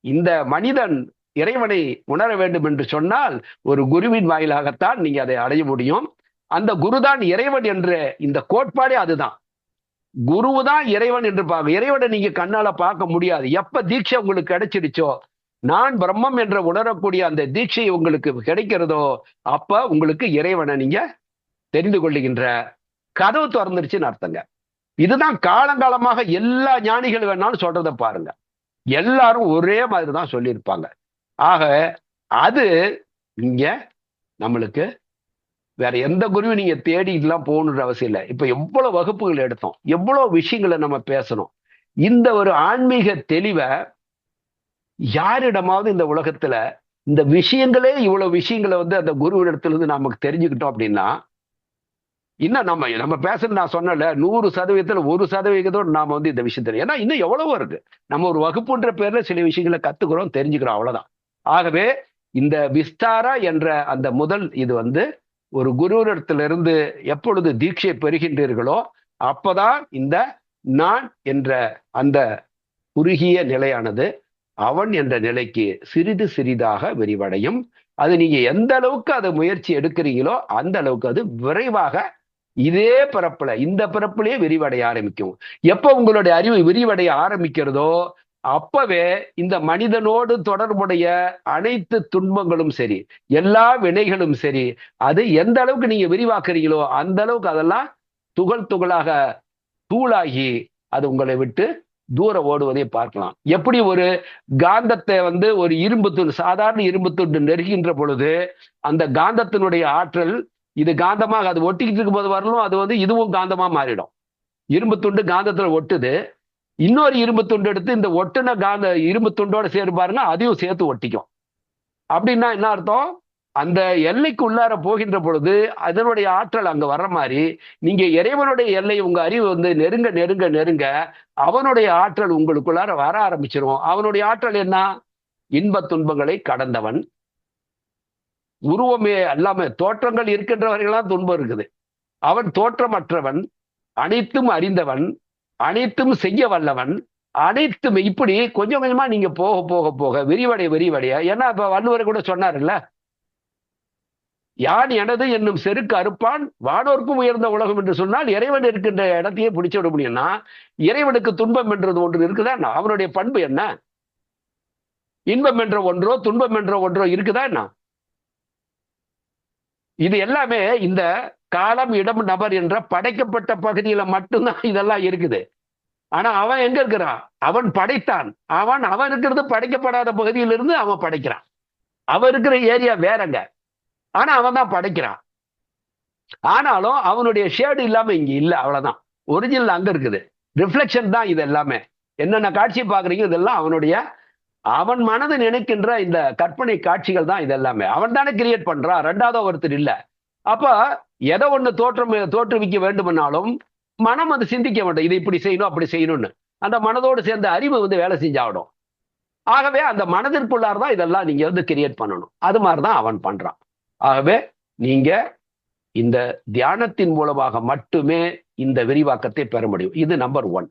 இந்த மனிதன் இறைவனை உணர வேண்டும் என்று சொன்னால் ஒரு குருவின் வாயிலாகத்தான் நீங்க அதை அடைய முடியும். அந்த குருதான் இறைவன் என்ற இந்த கோட்பாடே அதுதான். குருவுதான் இறைவன் என்று பார்க்க. இறைவனை நீங்க கண்ணால பார்க்க முடியாது. எப்ப தீட்சை உங்களுக்கு கிடைச்சிடுச்சோ, நான் பிரம்மம் என்ற உணரக்கூடிய அந்த தீட்சை உங்களுக்கு கிடைக்கிறதோ அப்ப உங்களுக்கு இறைவனை நீங்க தெரிந்து கொள்ளுகின்ற கதவு திறந்துருச்சுன்னு அர்த்தங்க. இதுதான் காலங்காலமாக எல்லா ஞானிகள் வேணாலும் சொல்றதை பாருங்க. எல்லாரும் ஒரே மாதிரி தான் சொல்லியிருப்பாங்க. ஆக அது இங்க நம்மளுக்கு வேற எந்த குருவும் நீங்க தேடி இதெல்லாம் போகணுன்ற அவசியம் இல்லை. இப்ப எவ்வளவு வகுப்புகள் எடுத்தோம், எவ்வளவு விஷயங்களை நம்ம பேசணும். இந்த ஒரு ஆன்மீக தெளிவை யாரிடமாவது இந்த உலகத்துல இந்த விஷயங்களே இவ்வளவு விஷயங்களை அந்த குருவிடத்துல இருந்து நமக்கு தெரிஞ்சுக்கிட்டோம் அப்படின்னா இன்னும் நம்ம பேசுறது நான் சொன்னல 100%, 1% நாம இந்த விஷயத்துல, ஏன்னா இன்னும் எவ்வளவோ இருக்கு. நம்ம ஒரு வகுப்புன்ற பேர்ல சில விஷயங்களை கத்துக்கிறோம், தெரிஞ்சுக்கிறோம், அவ்வளவுதான். ஆகவே இந்த விஸ்தாரா என்ற அந்த முதல் இது ஒரு குருவிடத்திலிருந்து எப்பொழுது தீட்சை பெறுகின்றீர்களோ அப்பதான் இந்த நான் என்ற அந்த குறுகிய நிலையானது அவன் என்ற நிலைக்கு சிறிது சிறிதாக விரிவடையும். அது நீங்க எந்த அளவுக்கு அதை முயற்சி எடுக்கிறீங்களோ அந்த அளவுக்கு அது விரைவாக இதே பிறப்புல இந்த பிறப்புலயே விரிவடைய ஆரம்பிக்கும். எப்ப உங்களுடைய அறிவு விரிவடைய ஆரம்பிக்கிறதோ அப்பவே இந்த மனிதனோடு தொடர்புடைய அனைத்து துன்பங்களும் சரி, எல்லா வினைகளும் சரி, அது எந்த அளவுக்கு நீங்க விரிவாக்குறீங்களோ அந்த அளவுக்கு அதெல்லாம் துகள் துகளாக தூளாகி அது உங்களை விட்டு தூர ஓடுவதை பார்க்கலாம். எப்படி ஒரு காந்தத்தை ஒரு இரும்பு துண்டு, சாதாரண இரும்பு துண்டு நெருகின்ற பொழுது அந்த காந்தத்தினுடைய ஆற்றல் இது காந்தமாக அது ஒட்டிக்கிட்டு இருக்கும் போது வரலும் அது இதுவும் காந்தமா மாறிடும். இரும்பு துண்டு காந்தத்துல ஒட்டுது, இன்னொரு இரும்பு துண்டு எடுத்து இந்த ஒட்டுன காந்த இரும்பு துண்டோட சேரு பாருங்க, அதையும் சேர்த்து ஒட்டிக்கும். அப்படின்னா என்ன அர்த்தம்? அந்த எல்லைக்கு உள்ளார போகின்ற பொழுது அதனுடைய ஆற்றல் அங்க வர்ற மாதிரி நீங்க இறைவனுடைய எல்லை உங்க அறிவு நெருங்க நெருங்க நெருங்க அவனுடைய ஆற்றல் உங்களுக்குள்ளார வர ஆரம்பிச்சிடும். அவனுடைய ஆற்றல் என்ன? இன்ப துன்பங்களை கடந்தவன், உருவமே அல்லாம தோற்றங்கள் இருக்கின்றவர்களாம் துன்பம் இருக்குது. அவன் தோற்றமற்றவன், அனைத்தும் அறிந்தவன், அனைத்தும் செய்ய வல்லவன், அனைத்தும். இப்படி கொஞ்சம் கொஞ்சமா நீங்க போக போக போக விரிவடைய விரிவடைய, ஏன்னா இப்ப வள்ளுவர் கூட சொன்னார்ல, யான் எனது என்னும் செருக்கு அறுப்பான் வானோர்க்கும் உயர்ந்த உலகம் என்று சொன்னால் இறைவன் இருக்கின்ற இடத்தையே பிடிச்சு விட முடியும்னா இறைவனுக்கு துன்பம் என்றது ஒன்று இருக்குதா? அவனுடைய பண்பு என்ன? இன்பம் என்ற ஒன்றோ துன்பம் என்ற ஒன்றோ இருக்குதா என்ன? இது எல்லாமே இந்த காலம் இடம் நபர் என்ற படைக்கப்பட்ட பகுதியில மட்டும்தான் இதெல்லாம் இருக்குது. ஆனா அவன் எங்க இருக்கிறான்? அவன் படைத்தான். அவன் இருக்கிறது படைக்கப்படாத பகுதியிலிருந்து அவன் படைக்கிறான். அவன் இருக்கிற ஏரியா வேறங்க, ஆனா அவன் தான் படைக்கிறான். ஆனாலும் அவனுடைய ஷேடு இல்லாம இங்க இல்ல, அவ்வளவுதான். ஒரிஜினல் அங்க இருக்குது, ரிஃப்ளெக்ஷன் தான் இது எல்லாமே. என்னென்ன காட்சி பாக்குறீங்க இதெல்லாம் அவன் மனது நினைக்கின்ற இந்த கற்பனை காட்சிகள் தான் இது எல்லாமே. அவன் தானே கிரியேட் பண்றான், ரெண்டாவது ஒருத்தர் இல்ல. அப்ப எதை ஒண்ணு தோற்றுவிக்க வேண்டுமென்னாலும் மனம் அது சிந்திக்க வேண்டும், இது இப்படி செய்யணும் அப்படி செய்யணும்னு. அந்த மனதோடு சேர்ந்த அறிவு வேலை செஞ்சாகணும். ஆகவே அந்த மனதிற்குள்ளார் தான் இதெல்லாம் நீங்க கிரியேட் பண்ணணும். அது மாதிரிதான் அவன் பண்றான். ஆகவே நீங்க இந்த தியானத்தின் மூலமாக மட்டுமே இந்த விரிவாக்கத்தை பெற முடியும். இது நம்பர் 1.